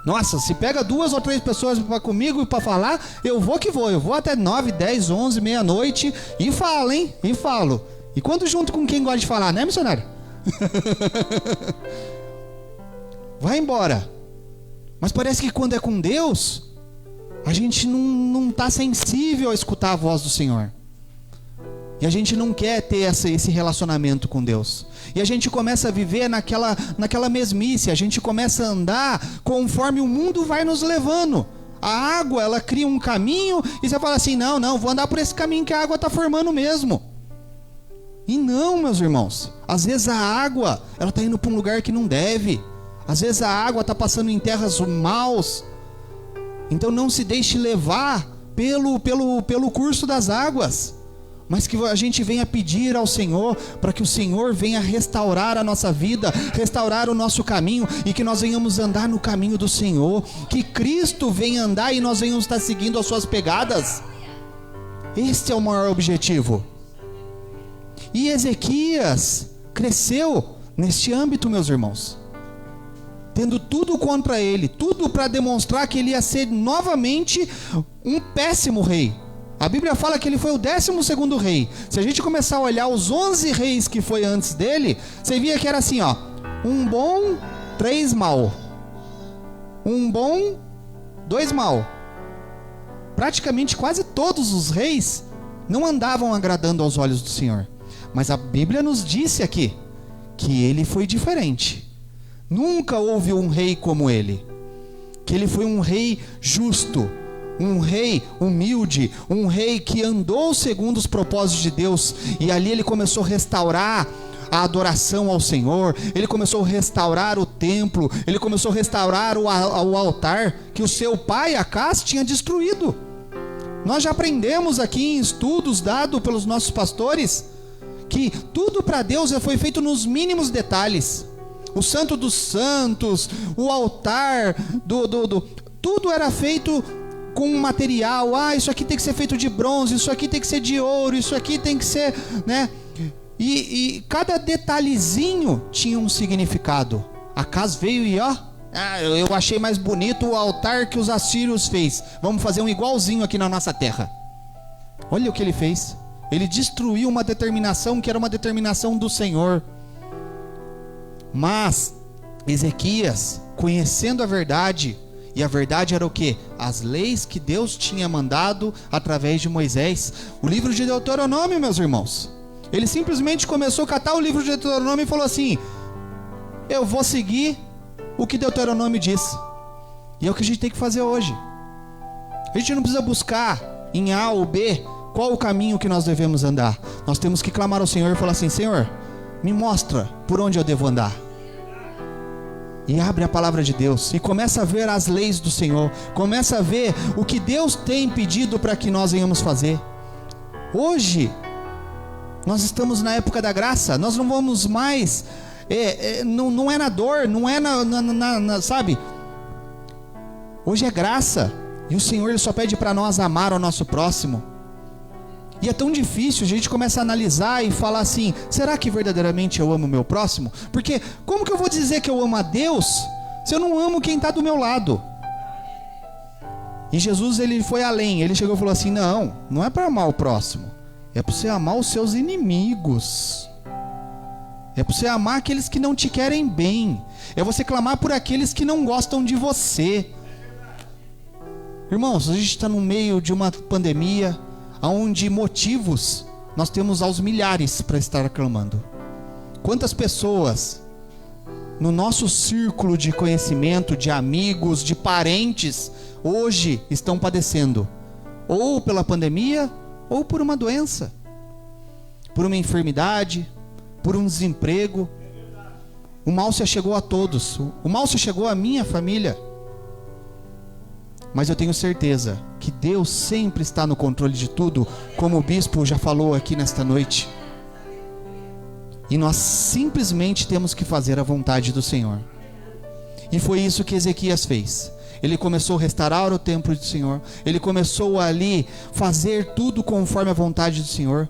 Nossa, se pega 2 ou 3 pessoas comigo para falar, eu vou até 9, 10, 11, meia-noite e falo, hein? E falo. E quando junto com quem gosta de falar, né, missionário? Vai embora. Mas parece que quando é com Deus, a gente não está sensível a escutar a voz do Senhor. E a gente não quer ter esse relacionamento com Deus. E a gente começa a viver naquela mesmice. A gente começa a andar conforme o mundo vai nos levando. A água, ela cria um caminho e você fala assim, não, vou andar por esse caminho que a água está formando mesmo. E não, meus irmãos. Às vezes a água, ela está indo para um lugar que não deve. Às vezes a água está passando em terras maus. Então não se deixe levar pelo curso das águas, mas que a gente venha pedir ao Senhor, para que o Senhor venha restaurar a nossa vida, restaurar o nosso caminho, e que nós venhamos andar no caminho do Senhor, que Cristo venha andar e nós venhamos estar seguindo as suas pegadas. Este é o maior objetivo. E Ezequias cresceu neste âmbito, meus irmãos, tendo tudo contra ele, tudo para demonstrar que ele ia ser novamente um péssimo rei. A Bíblia fala que ele foi o 12º rei. Se a gente começar a olhar os 11 reis que foi antes dele, você via que era assim, ó, 1 bom, 3 mal, 1 bom, 2 mal. Praticamente quase todos os reis não andavam agradando aos olhos do Senhor. Mas a Bíblia nos disse aqui que ele foi diferente. Nunca houve um rei como ele, que ele foi um rei justo, um rei humilde, um rei que andou segundo os propósitos de Deus, e ali ele começou a restaurar a adoração ao Senhor, ele começou a restaurar o templo, ele começou a restaurar o altar que o seu pai Acás tinha destruído. Nós já aprendemos aqui em estudos dados pelos nossos pastores, que tudo para Deus foi feito nos mínimos detalhes. O Santo dos Santos, o altar, tudo era feito com um material. Isso aqui tem que ser feito de bronze, isso aqui tem que ser de ouro, isso aqui tem que ser, né? E cada detalhezinho tinha um significado. Acás veio e eu achei mais bonito o altar que os assírios fez. Vamos fazer um igualzinho aqui na nossa terra. Olha o que ele fez. Ele destruiu uma determinação que era uma determinação do Senhor. Mas Ezequias, conhecendo a verdade, e a verdade era o quê? As leis que Deus tinha mandado através de Moisés. O livro de Deuteronômio, meus irmãos. Ele simplesmente começou a catar o livro de Deuteronômio e falou assim: eu vou seguir o que Deuteronômio diz. E é o que a gente tem que fazer hoje. A gente não precisa buscar em A ou B qual o caminho que nós devemos andar. Nós temos que clamar ao Senhor e falar assim: Senhor, me mostra por onde eu devo andar. E abre a palavra de Deus e começa a ver as leis do Senhor, começa a ver o que Deus tem pedido para que nós venhamos fazer. Hoje nós estamos na época da graça. Nós não vamos mais não é na dor, não é sabe? Hoje é graça. E o Senhor, Ele só pede para nós amar o nosso próximo. E é tão difícil, a gente começa a analisar e falar assim: será que verdadeiramente eu amo o meu próximo? Porque como que eu vou dizer que eu amo a Deus se eu não amo quem está do meu lado? E Jesus, Ele foi além. Ele chegou e falou assim: não é para amar o próximo, é para você amar os seus inimigos. É para você amar aqueles que não te querem bem. É você clamar por aqueles que não gostam de você. Irmãos, a gente está no meio de uma pandemia, onde motivos nós temos aos milhares para estar clamando. Quantas pessoas no nosso círculo de conhecimento, de amigos, de parentes, hoje estão padecendo, ou pela pandemia, ou por uma doença, por uma enfermidade, por um desemprego. O mal se chegou a todos, o mal se chegou à minha família. Mas eu tenho certeza que Deus sempre está no controle de tudo, como o bispo já falou aqui nesta noite. E nós simplesmente temos que fazer a vontade do Senhor. E foi isso que Ezequias fez. Ele começou a restaurar o templo do Senhor. Ele começou ali fazer tudo conforme a vontade do Senhor.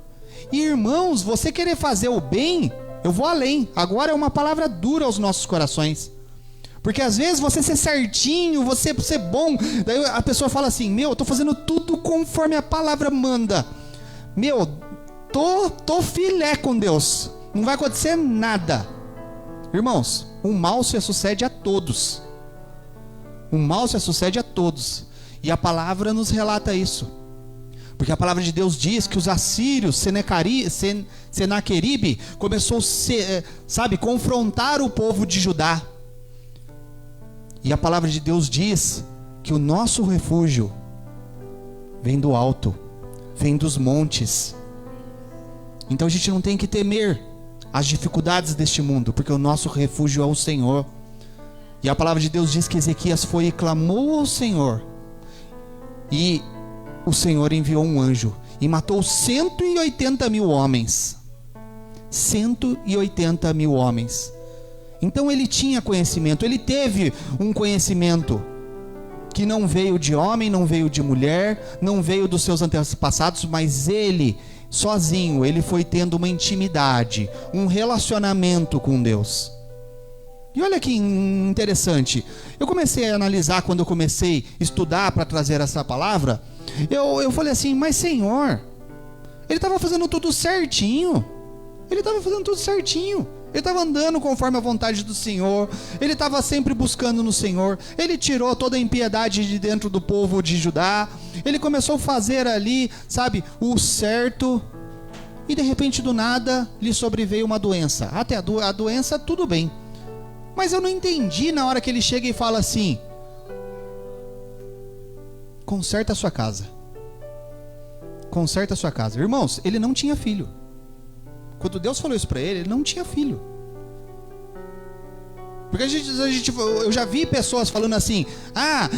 E irmãos, você querer fazer o bem, eu vou além. Agora é uma palavra dura aos nossos corações. Porque às vezes você ser certinho, você ser bom, daí a pessoa fala assim: eu tô fazendo tudo conforme a palavra manda. Tô filé com Deus, não vai acontecer nada. Irmãos, o mal se sucede a todos. O mal se sucede a todos. E a palavra nos relata isso. Porque a palavra de Deus diz que os assírios, Senaqueribe, começou a confrontar o povo de Judá. E a palavra de Deus diz que o nosso refúgio vem do alto, vem dos montes. Então a gente não tem que temer as dificuldades deste mundo, porque o nosso refúgio é o Senhor. E a palavra de Deus diz que Ezequias foi e clamou ao Senhor, e o Senhor enviou um anjo e matou 180 mil homens. 180 mil homens. Então ele tinha conhecimento, ele teve um conhecimento que não veio de homem, não veio de mulher, não veio dos seus antepassados, mas ele, sozinho, ele foi tendo uma intimidade, um relacionamento com Deus. E olha que interessante, eu comecei a analisar quando eu comecei a estudar para trazer essa palavra, eu falei assim: mas Senhor, ele estava fazendo tudo certinho, ele estava andando conforme a vontade do Senhor, ele estava sempre buscando no Senhor, ele tirou toda a impiedade de dentro do povo de Judá, ele começou a fazer ali, o certo, e de repente do nada lhe sobreveio uma doença. Até a doença tudo bem, mas eu não entendi na hora que ele chega e fala assim: conserta a sua casa. Irmãos, ele não tinha filho. Quando Deus falou isso para ele, ele não tinha filho. Porque eu já vi pessoas falando assim: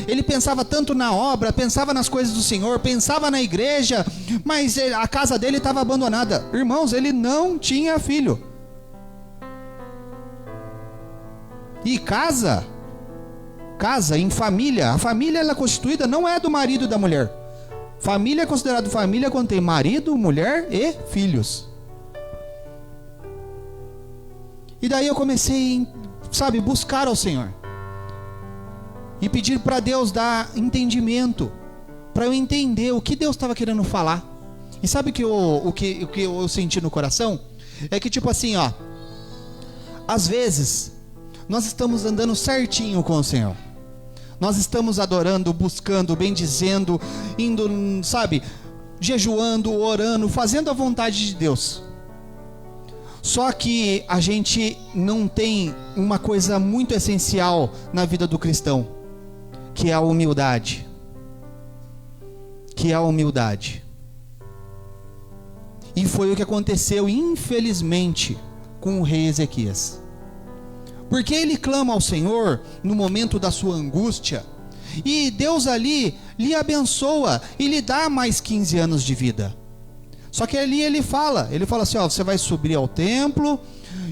ele pensava tanto na obra, pensava nas coisas do Senhor, pensava na igreja, mas a casa dele estava abandonada. Irmãos, ele não tinha filho. E casa em família, a família ela é constituída, não é do marido e da mulher. Família é considerada família quando tem marido, mulher e filhos. E daí eu comecei, buscar ao Senhor. E pedir para Deus dar entendimento, para eu entender o que Deus estava querendo falar. E sabe o que eu senti no coração? É que tipo assim, ó, às vezes nós estamos andando certinho com o Senhor. Nós estamos adorando, buscando, bendizendo, indo, sabe, jejuando, orando, fazendo a vontade de Deus. Só que a gente não tem uma coisa muito essencial na vida do cristão, que é a humildade. Que é a humildade. E foi o que aconteceu, infelizmente, com o rei Ezequias. Porque ele clama ao Senhor no momento da sua angústia, e Deus ali lhe abençoa e lhe dá mais 15 anos de vida. Só que ali ele fala assim, ó, você vai subir ao templo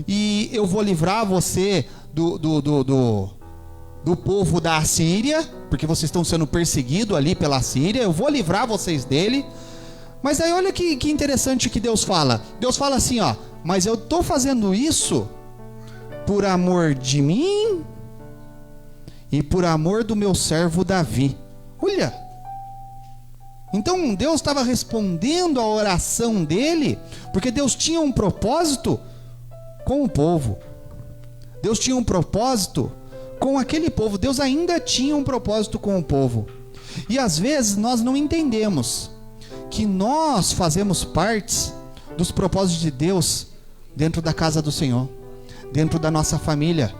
e eu vou livrar você do povo da Assíria, porque vocês estão sendo perseguidos ali pela Assíria, eu vou livrar vocês dele. Mas aí olha que interessante que Deus fala. Deus fala assim, ó, mas eu estou fazendo isso por amor de mim e por amor do meu servo Davi. Olha, então Deus estava respondendo a oração dele, porque Deus tinha um propósito com o povo. Deus tinha um propósito com aquele povo. Deus ainda tinha um propósito com o povo. E às vezes nós não entendemos que nós fazemos parte dos propósitos de Deus dentro da casa do Senhor, dentro da nossa família.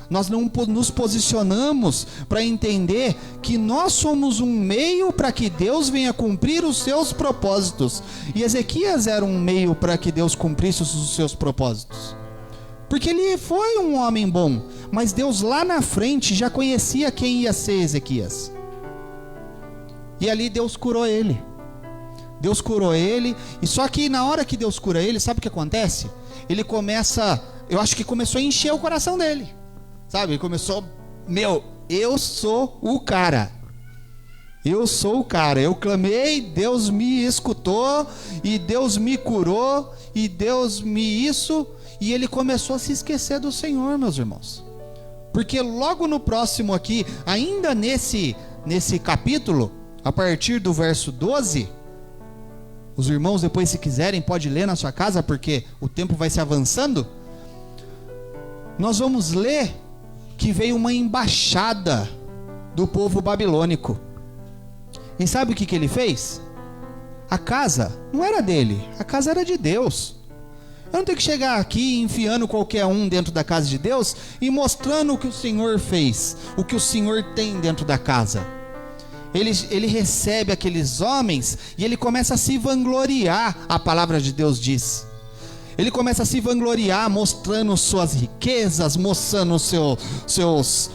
Nós não nos posicionamos para entender que nós somos um meio para que Deus venha cumprir os seus propósitos. E Ezequias era um meio para que Deus cumprisse os seus propósitos, porque ele foi um homem bom, mas Deus lá na frente já conhecia quem ia ser Ezequias. E ali Deus curou ele. Deus curou ele, e só que na hora que Deus cura ele, sabe o que acontece? Ele começa, eu acho que começou a encher o coração dele, sabe? Ele começou, eu sou o cara, eu clamei, Deus me escutou, e Deus me curou, e Deus me isso, e ele começou a se esquecer do Senhor, meus irmãos. Porque logo no próximo aqui, ainda nesse capítulo, a partir do verso 12, os irmãos depois, se quiserem, pode ler na sua casa, porque o tempo vai se avançando. Nós vamos ler que veio uma embaixada do povo babilônico. E sabe o que ele fez? A casa não era dele, a casa era de Deus. Eu não tenho que chegar aqui enfiando qualquer um dentro da casa de Deus e mostrando o que o Senhor fez, o que o Senhor tem dentro da casa. Ele recebe aqueles homens e ele começa a se vangloriar, a palavra de Deus diz. Ele começa a se vangloriar, mostrando suas riquezas, mostrando seus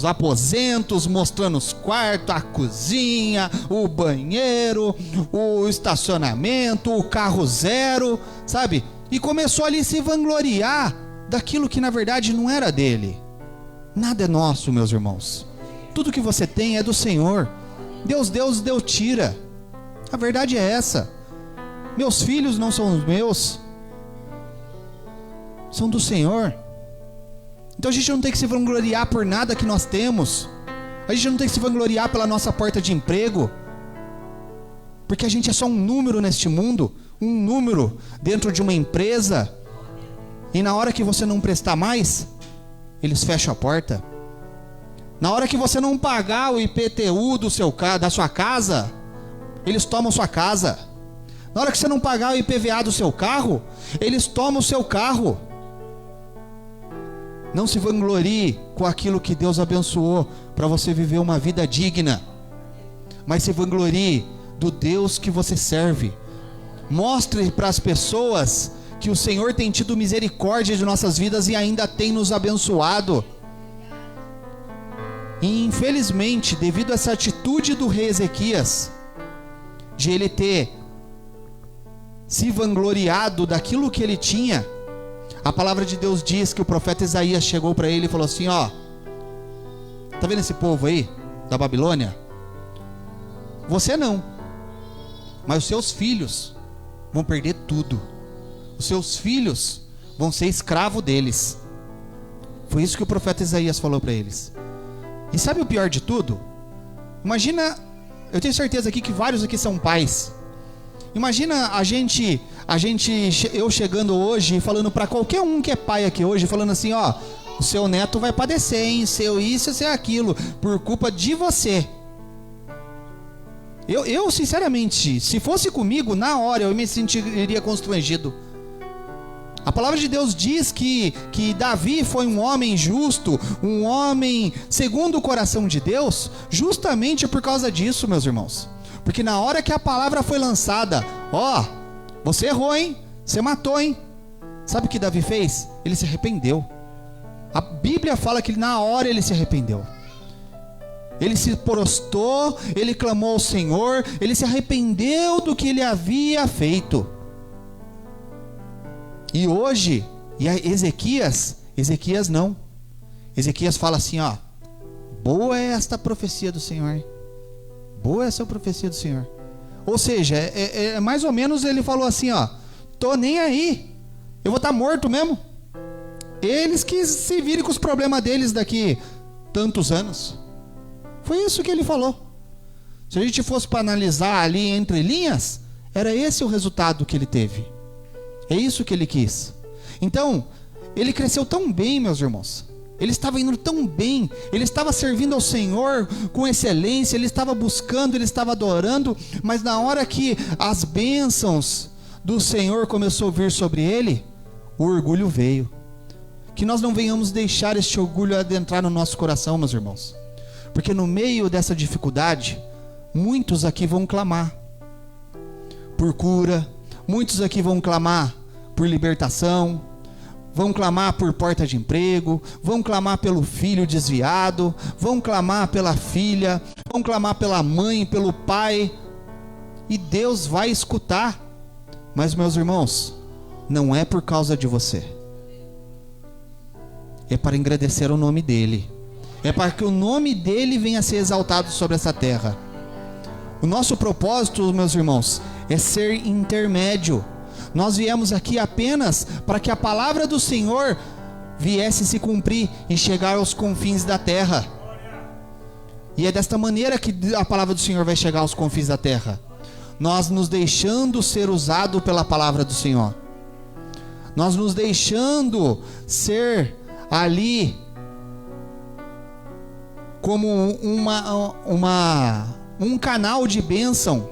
aposentos, mostrando os quartos, a cozinha, o banheiro, o estacionamento, o carro zero, sabe? E começou ali a se vangloriar daquilo que na verdade não era dele. Nada é nosso, meus irmãos. Tudo que você tem é do Senhor. Deus tira. A verdade é essa. Meus filhos não são os meus, são do Senhor. Então a gente não tem que se vangloriar por nada que nós temos. A gente não tem que se vangloriar pela nossa porta de emprego, porque a gente é só um número neste mundo, um número dentro de uma empresa. E na hora que você não prestar mais, eles fecham a porta. Na hora que você não pagar o IPTU da sua casa, eles tomam sua casa. Na hora que você não pagar o IPVA do seu carro, eles tomam o seu carro. Não se vanglorie com aquilo que Deus abençoou para você viver uma vida digna, mas se vanglorie do Deus que você serve. Mostre para as pessoas que o Senhor tem tido misericórdia de nossas vidas e ainda tem nos abençoado. E infelizmente, devido a essa atitude do rei Ezequias, de ele ter se vangloriado daquilo que ele tinha, a palavra de Deus diz que o profeta Isaías chegou para ele e falou assim: ó, tá vendo esse povo aí da Babilônia? Você não, mas os seus filhos vão perder tudo. Os seus filhos vão ser escravo deles. Foi isso que o profeta Isaías falou para eles. E sabe o pior de tudo? Imagina, eu tenho certeza aqui que vários aqui são pais. Imagina eu chegando hoje e falando para qualquer um que é pai aqui hoje, falando assim, ó, o seu neto vai padecer, hein? Seu isso, seu aquilo, por culpa de você. Eu sinceramente, se fosse comigo, na hora eu me sentiria constrangido. A palavra de Deus diz que Davi foi um homem justo, um homem segundo o coração de Deus, justamente por causa disso, meus irmãos. Porque na hora que a palavra foi lançada, ó, você errou, hein? Você matou, hein? Sabe o que Davi fez? Ele se arrependeu. A Bíblia fala que na hora ele se arrependeu. Ele se prostrou, ele clamou ao Senhor, ele se arrependeu do que ele havia feito. E hoje, Ezequias não. Ezequias fala assim, ó, boa é esta profecia do Senhor. Boa é essa profecia do Senhor. Ou seja, mais ou menos ele falou assim, ó, tô nem aí, eu vou estar morto mesmo. Eles que se virem com os problemas deles daqui tantos anos. Foi isso que ele falou. Se a gente fosse para analisar ali entre linhas, era esse o resultado que ele teve. É isso que ele quis. Então, ele cresceu tão bem, meus irmãos. Ele estava indo tão bem. Ele estava servindo ao Senhor com excelência. Ele estava buscando, ele estava adorando. Mas na hora que as bênçãos do Senhor começou a vir sobre ele, o orgulho veio. Que nós não venhamos deixar este orgulho adentrar no nosso coração, meus irmãos. Porque no meio dessa dificuldade, muitos aqui vão clamar por cura. Muitos aqui vão clamar por libertação, vão clamar por porta de emprego, vão clamar pelo filho desviado, vão clamar pela filha, vão clamar pela mãe, pelo pai, e Deus vai escutar. Mas, meus irmãos, não é por causa de você, é para engrandecer o nome dele, é para que o nome dele venha a ser exaltado sobre essa terra. O nosso propósito, meus irmãos, é ser intermédio. Nós viemos aqui apenas para que a palavra do Senhor viesse se cumprir e chegar aos confins da terra. E é desta maneira que a palavra do Senhor vai chegar aos confins da terra. Nós nos deixando ser usado pela palavra do Senhor. Nós nos deixando ser ali como um canal de bênção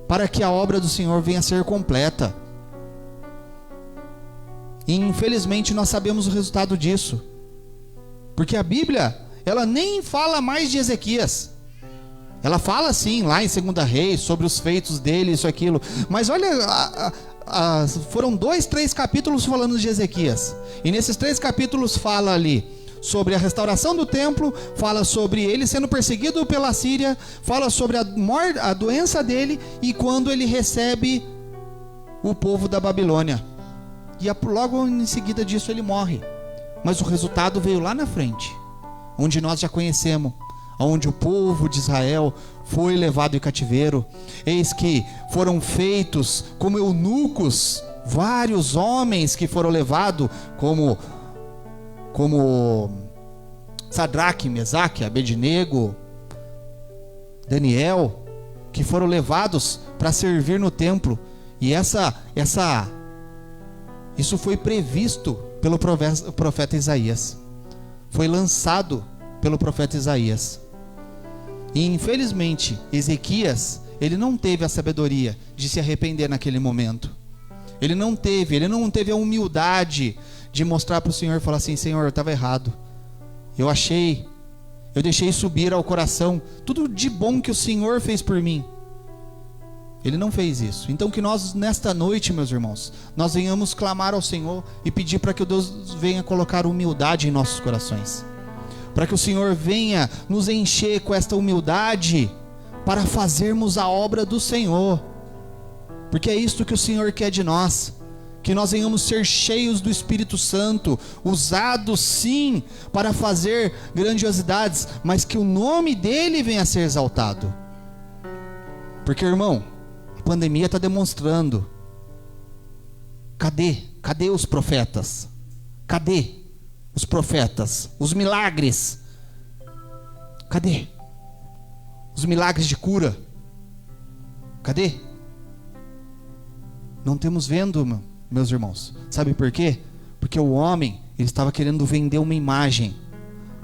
para que a obra do Senhor venha a ser completa. E infelizmente nós sabemos o resultado disso, porque a Bíblia, ela nem fala mais de Ezequias. Ela fala sim, lá em 2 Reis, sobre os feitos dele, isso, aquilo. Mas olha, foram 2, 3 capítulos falando de Ezequias. E nesses 3 capítulos fala ali sobre a restauração do templo, fala sobre ele sendo perseguido pela Síria, fala sobre a doença dele e quando ele recebe o povo da Babilônia. E logo em seguida disso ele morre. Mas o resultado veio lá na frente, onde nós já conhecemos, onde o povo de Israel foi levado em cativeiro. Eis que foram feitos como eunucos vários homens que foram levados, como Sadraque, Mesaque, Abednego, Daniel, que foram levados para servir no templo. E isso foi previsto pelo profeta Isaías, foi lançado pelo profeta Isaías. E infelizmente Ezequias, ele não teve a sabedoria de se arrepender naquele momento. Ele não teve a humildade de mostrar para o Senhor e falar assim: Senhor, eu estava errado, eu deixei subir ao coração tudo de bom que o Senhor fez por mim. Ele não fez isso. Então que nós nesta noite, meus irmãos, nós venhamos clamar ao Senhor e pedir para que Deus venha colocar humildade em nossos corações, para que o Senhor venha nos encher com esta humildade para fazermos a obra do Senhor, porque é isto que o Senhor quer de nós, que nós venhamos ser cheios do Espírito Santo, usados sim para fazer grandiosidades, mas que o nome dele venha a ser exaltado. Porque, irmão, a pandemia está demonstrando. Cadê os profetas? Cadê os profetas? Os milagres? Cadê os milagres de cura? Cadê? Não temos vendo, meus irmãos. Sabe por quê? Porque o homem, ele estava querendo vender uma imagem,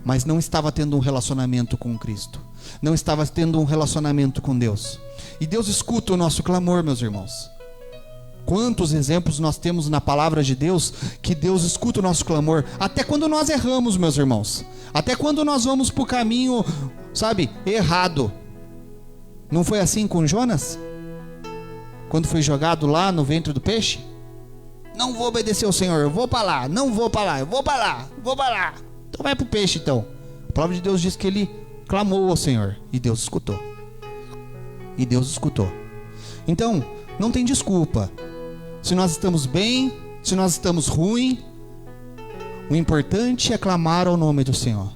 mas não estava tendo um relacionamento com Cristo. Não estava tendo um relacionamento com Deus. E Deus escuta o nosso clamor, meus irmãos. Quantos exemplos nós temos na palavra de Deus que Deus escuta o nosso clamor, até quando nós erramos, meus irmãos. Até quando nós vamos para o caminho, sabe, errado. Não foi assim com Jonas? Quando foi jogado lá no ventre do peixe? Não vou obedecer ao Senhor, eu vou para lá. Não vou para lá, eu vou para lá, vou para lá. Então vai para o peixe então. A palavra de Deus diz que ele clamou ao Senhor e Deus escutou. E Deus escutou. Então, não tem desculpa. Se nós estamos bem, se nós estamos ruim, o importante é clamar ao nome do Senhor.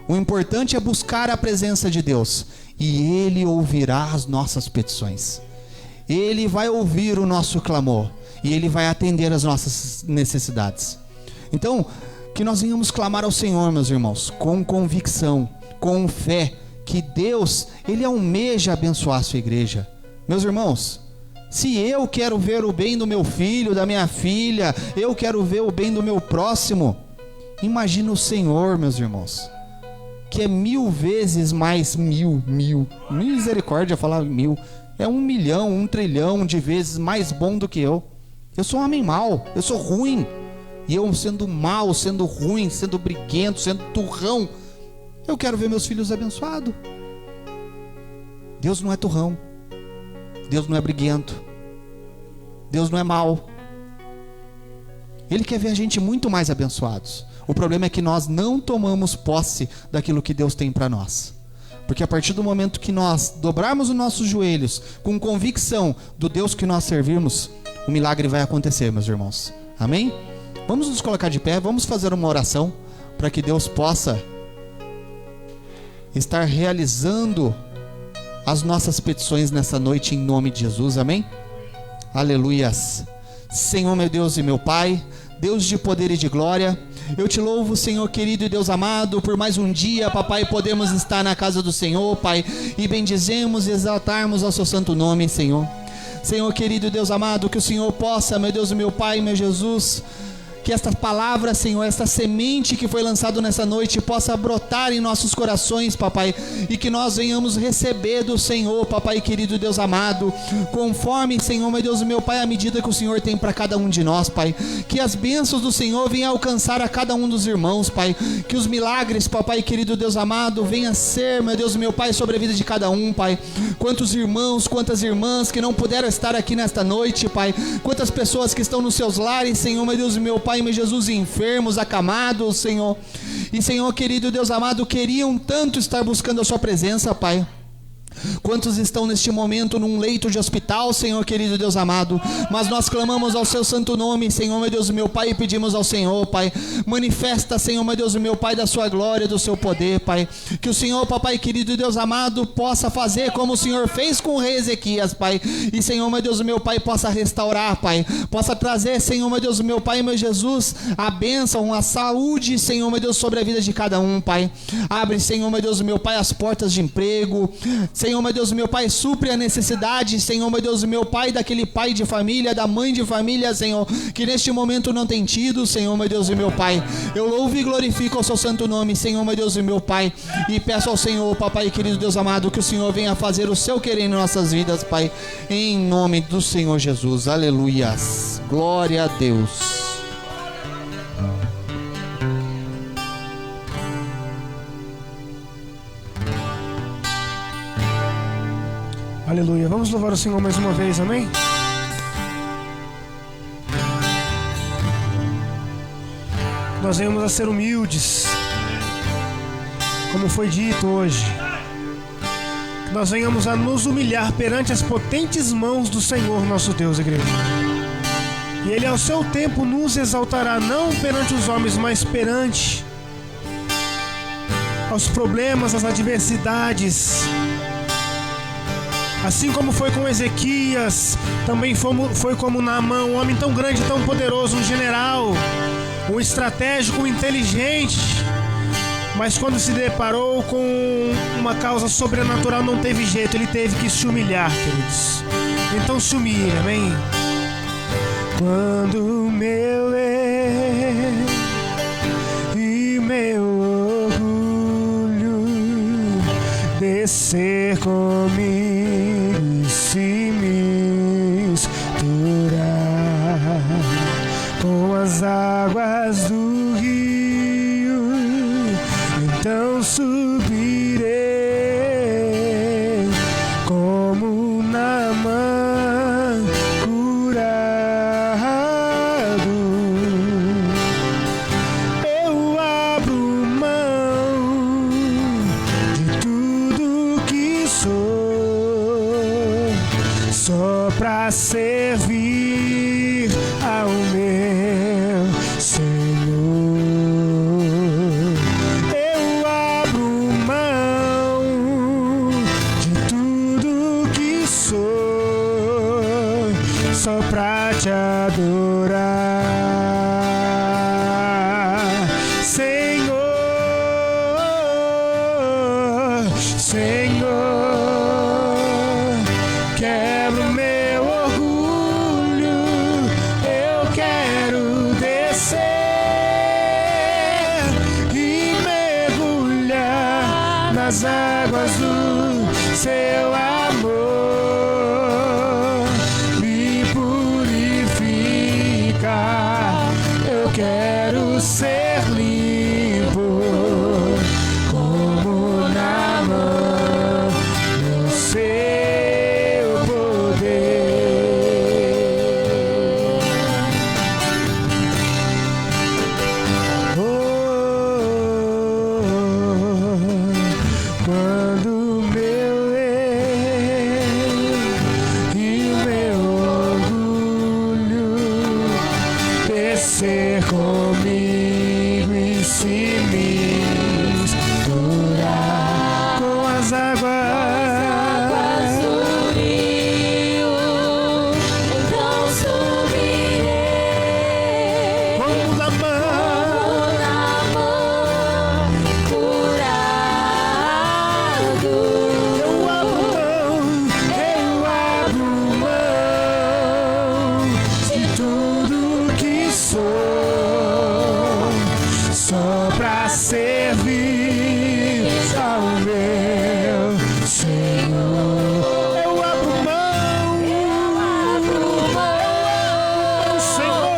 O importante é buscar a presença de Deus. E Ele ouvirá as nossas petições. Ele vai ouvir o nosso clamor. E Ele vai atender as nossas necessidades. Então, que nós venhamos clamar ao Senhor, meus irmãos, com convicção, com fé, que Deus, Ele almeja abençoar a sua igreja. Meus irmãos, se eu quero ver o bem do meu filho, da minha filha, eu quero ver o bem do meu próximo, imagina o Senhor, meus irmãos, que é 1000 vezes mais misericórdia falar 1000, é 1 milhão, 1 trilhão de vezes mais bom do que eu. Eu sou um homem mau, eu sou ruim, e eu sendo mau, sendo ruim, sendo briguento, sendo turrão, eu quero ver meus filhos abençoados. Deus não é turrão, Deus não é briguento, Deus não é mau. Ele quer ver a gente muito mais abençoados. O problema é que nós não tomamos posse daquilo que Deus tem para nós. Porque a partir do momento que nós dobrarmos os nossos joelhos com convicção do Deus que nós servimos, o milagre vai acontecer, meus irmãos. Amém? Vamos nos colocar de pé, vamos fazer uma oração para que Deus possa estar realizando as nossas petições nessa noite em nome de Jesus, amém? Aleluias. Senhor, meu Deus e meu Pai, Deus de poder e de glória, eu te louvo, Senhor querido e Deus amado, por mais um dia, papai, podemos estar na casa do Senhor, Pai, e bendizemos e exaltarmos ao seu santo nome, Senhor. Senhor querido e Deus amado, que o Senhor possa, meu Deus e meu Pai, meu Jesus, que esta palavra, Senhor, esta semente que foi lançada nessa noite possa brotar em nossos corações, papai, e que nós venhamos receber do Senhor, papai querido Deus amado, conforme, Senhor, meu Deus e meu Pai, a medida que o Senhor tem para cada um de nós, Pai, que as bênçãos do Senhor venham alcançar a cada um dos irmãos, Pai, que os milagres, papai querido Deus amado, venham ser, meu Deus e meu Pai, sobre a vida de cada um, Pai, quantos irmãos, quantas irmãs que não puderam estar aqui nesta noite, Pai, quantas pessoas que estão nos seus lares, Senhor, meu Deus e meu Pai, meu Jesus, enfermos, acamados, Senhor, e Senhor querido Deus amado, queriam tanto estar buscando a sua presença, Pai. Quantos estão neste momento num leito de hospital, Senhor querido Deus amado, mas nós clamamos ao seu santo nome, Senhor meu Deus e meu Pai, e pedimos ao Senhor, Pai, manifesta, Senhor meu Deus e meu Pai, da sua glória, do seu poder, Pai, que o Senhor, papai querido Deus amado, possa fazer como o Senhor fez com o rei Ezequias, Pai, e Senhor meu Deus e meu Pai, possa restaurar, Pai, possa trazer, Senhor meu Deus e meu Pai, meu Jesus, a bênção, a saúde, Senhor meu Deus, sobre a vida de cada um, Pai. Abre, Senhor meu Deus e meu Pai, as portas de emprego, Senhor meu Deus, meu Pai, supre a necessidade, Senhor meu Deus, meu Pai, daquele pai de família, da mãe de família, Senhor, que neste momento não tem tido, Senhor meu Deus e meu Pai. Eu louvo e glorifico o seu santo nome, Senhor meu Deus e meu Pai, e peço ao Senhor, papai querido Deus amado, que o Senhor venha fazer o seu querer em nossas vidas, Pai, em nome do Senhor Jesus. Aleluias. Glória a Deus. Aleluia. Vamos louvar o Senhor mais uma vez, amém? Nós venhamos a ser humildes, como foi dito hoje. Que nós venhamos a nos humilhar perante as potentes mãos do Senhor nosso Deus, igreja. E Ele ao seu tempo nos exaltará, não perante os homens, mas perante aos problemas, às adversidades. Assim como foi com Ezequias, também foi como Naamã, um homem tão grande, tão poderoso, um general, um estratégico, um inteligente, mas quando se deparou com uma causa sobrenatural não teve jeito, ele teve que se humilhar, queridos. Então se humilhe, amém? Quando meu eu e meu orgulho descer comigo e se misturar com as águas do rio, então subirei como Naamã curado. Eu abro mão de tudo que sou, só pra servir ao meu Senhor. Eu abro mão de tudo que sou, só pra te adorar, Senhor, Senhor. Quebra o meu orgulho, eu quero descer e mergulhar nas águas do seu amor. Me purificar, eu quero ser limpo como Naamã no seu poder. Quando meu eu e o meu orgulho descer comigo e se misturar com as águas do rio, então subirei como Naamã curado. eu abro mão de tudo que sou, só pra servir ao meu Senhor. Eu abro mão, Senhor,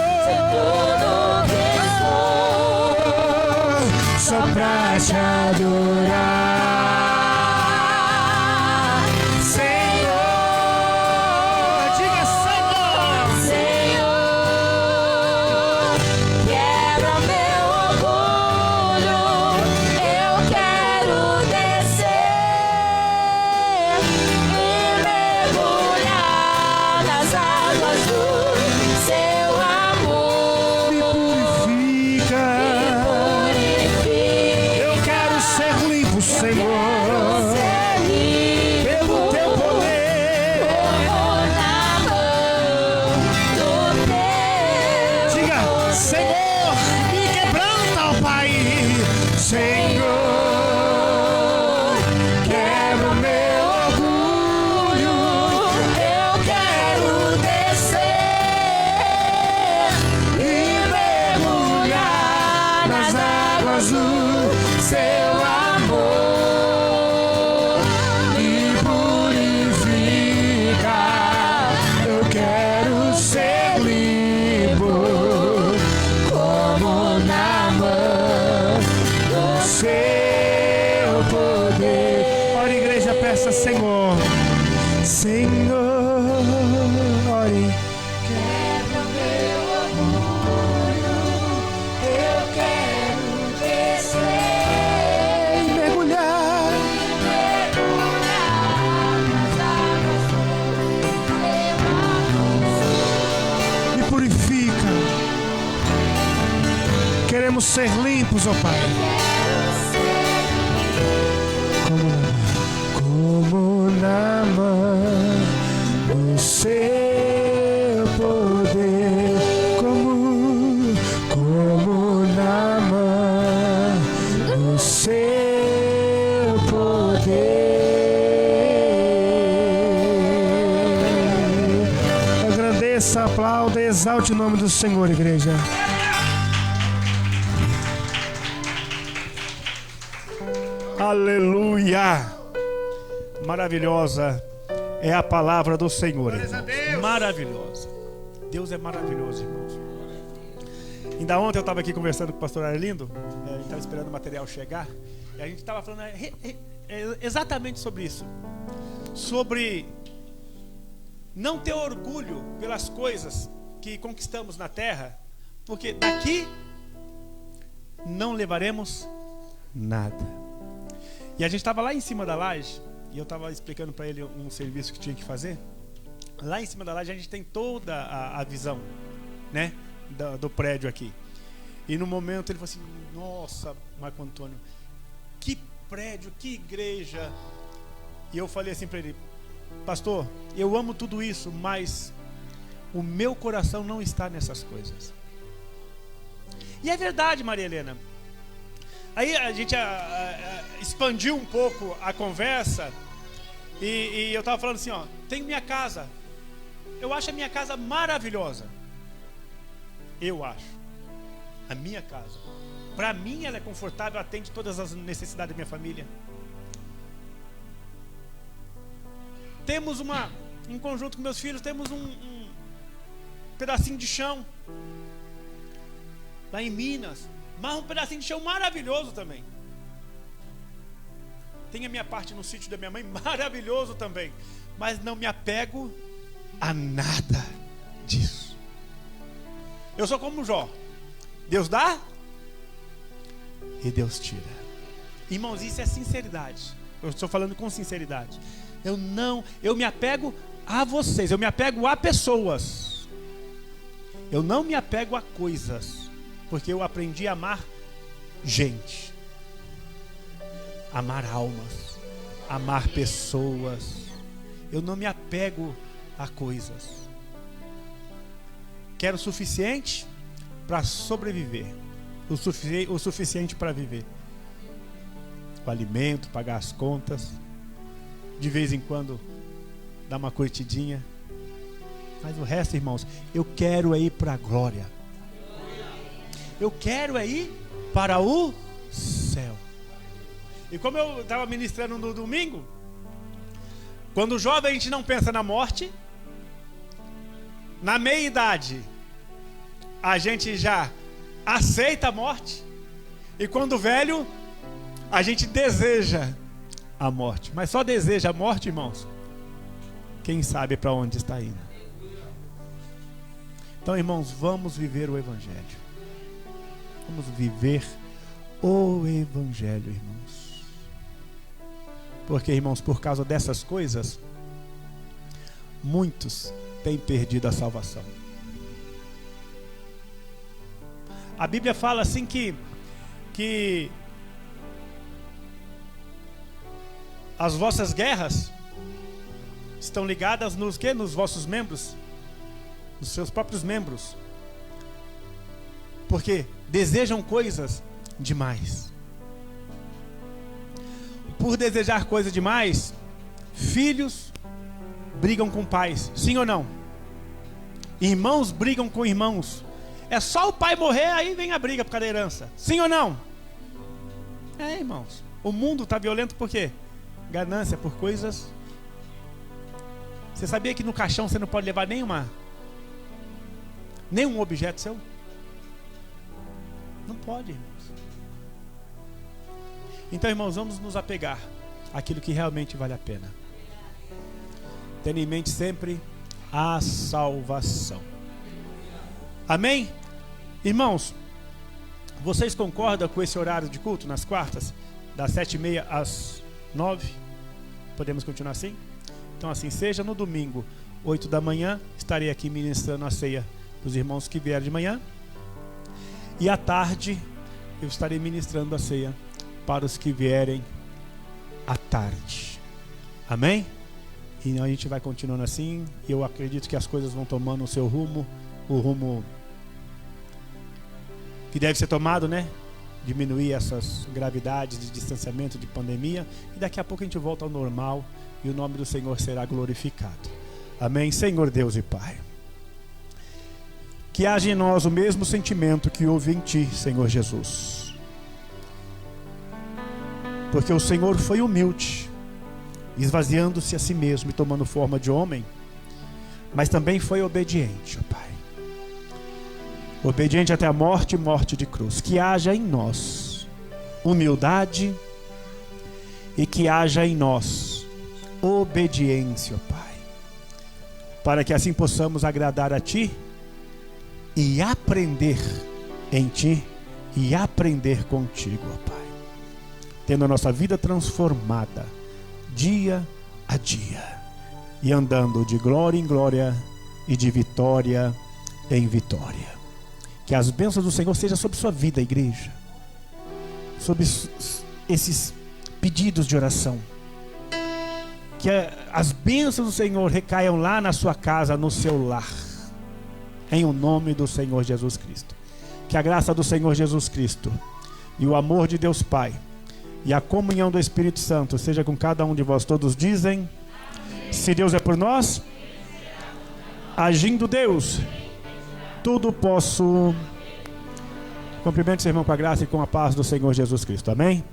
só pra te adorar, Senhor. Diga, Senhor. Quebra meu orgulho, eu quero descer e mergulhar nas águas do seu amor. Me purifica, eu quero ser limpo, Senhor, pelo teu poder. Diga, Senhor, me quebranta, ó Pai. Senhor, quebra o meu orgulho, eu quero descer e mergulhar nas águas do seu amor. Me purificar, eu quero ser limpo como Naamã no seu poder. Ora, igreja, peça, Senhor, Senhor, ore. Quebra meu orgulho, eu quero descer E mergulhar nas águas do seu amor. me purifica. Queremos ser limpos, ó Pai. Como Naamã no seu poder, como Naamã no seu poder. Agradeça, aplaude. Exalte o nome do Senhor, igreja. Aleluia! Maravilhosa é a palavra do Senhor. Maravilhosa. Deus é maravilhoso, irmãos. Ainda ontem eu estava aqui conversando com o pastor Arlindo. A gente estava esperando o material chegar. E a gente estava falando exatamente sobre isso. Sobre não ter orgulho pelas coisas que conquistamos na terra, porque daqui não levaremos nada. E a gente estava lá em cima da laje, e eu estava explicando para ele um serviço que tinha que fazer. Lá em cima da laje a gente tem toda a visão, né, do prédio aqui. E no momento ele falou assim: nossa, Marco Antônio, que prédio, que igreja. E eu falei assim para ele: pastor, eu amo tudo isso, mas o meu coração não está nessas coisas. E é verdade, Maria Helena. Aí a gente expandiu um pouco a conversa e eu estava falando assim, ó, tenho minha casa. Eu acho a minha casa maravilhosa. Eu acho. A minha casa. Para mim ela é confortável, atende todas as necessidades da minha família. Temos em conjunto com meus filhos, temos um pedacinho de chão lá em Minas, mas um pedacinho de chão maravilhoso também. Tem a minha parte no sítio da minha mãe, maravilhoso também, mas não me apego a nada disso. Eu sou como Jó. Deus dá e Deus tira. Irmãos, isso é sinceridade. Eu estou falando com sinceridade. Eu me apego a vocês, eu me apego a pessoas. Eu não me apego a coisas, porque eu aprendi a amar gente, amar almas, amar pessoas. Eu não me apego a coisas. Quero o suficiente para sobreviver, o suficiente para viver. O alimento, pagar as contas, de vez em quando dar uma curtidinha. Mas o resto, irmãos, eu quero é ir para a glória. Eu quero é ir para o céu. E como eu estava ministrando no domingo, quando jovem a gente não pensa na morte, na meia idade a gente já aceita a morte, e quando velho a gente deseja a morte. Mas só deseja a morte, irmãos, quem sabe para onde está indo. Então, irmãos, vamos viver o Evangelho. Vamos viver o Evangelho, irmãos. Porque, irmãos, por causa dessas coisas, muitos têm perdido a salvação. A Bíblia fala assim que as vossas guerras estão ligadas nos quê? Nos vossos membros, nos seus próprios membros. Porque desejam coisas demais. Por desejar coisas demais, filhos brigam com pais, sim ou não? Irmãos brigam com irmãos. É só o pai morrer, aí vem a briga por causa da herança, sim ou não? É, irmãos, o mundo está violento por quê? Ganância por coisas. Você sabia que no caixão você não pode levar nenhum objeto seu? Não pode, irmãos. Então, irmãos, vamos nos apegar àquilo que realmente vale a pena, tendo em mente sempre a salvação. Amém? Irmãos, vocês concordam com esse horário de culto nas quartas, das 7h30 às 9h? Podemos continuar assim? Então assim seja. No domingo, 8 da manhã, estarei aqui ministrando a ceia dos irmãos que vieram de manhã, e à tarde eu estarei ministrando a ceia para os que vierem à tarde. Amém? E a gente vai continuando assim, e eu acredito que as coisas vão tomando o seu rumo, o rumo que deve ser tomado, né? Diminuir essas gravidades de distanciamento, de pandemia, e daqui a pouco a gente volta ao normal e o nome do Senhor será glorificado. Amém? Senhor Deus e Pai, Que haja em nós o mesmo sentimento que houve em ti, Senhor Jesus. Porque o Senhor foi humilde, esvaziando-se a si mesmo e tomando forma de homem, mas também foi obediente, ó Pai. Obediente até a morte e morte de cruz. Que haja em nós humildade e que haja em nós obediência, ó Pai, para que assim possamos agradar a Ti e aprender em Ti e aprender contigo, ó Pai, tendo a nossa vida transformada dia a dia e andando de glória em glória e de vitória em vitória. Que as bênçãos do Senhor sejam sobre sua vida, igreja, sobre esses pedidos de oração. Que as bênçãos do Senhor recaiam lá na sua casa, no seu lar, em o nome do Senhor Jesus Cristo. Que a graça do Senhor Jesus Cristo e o amor de Deus Pai e a comunhão do Espírito Santo seja com cada um de vós. Todos dizem: se Deus é por nós, agindo Deus, tudo posso. Cumprimente seu irmão com a graça e com a paz do Senhor Jesus Cristo. Amém?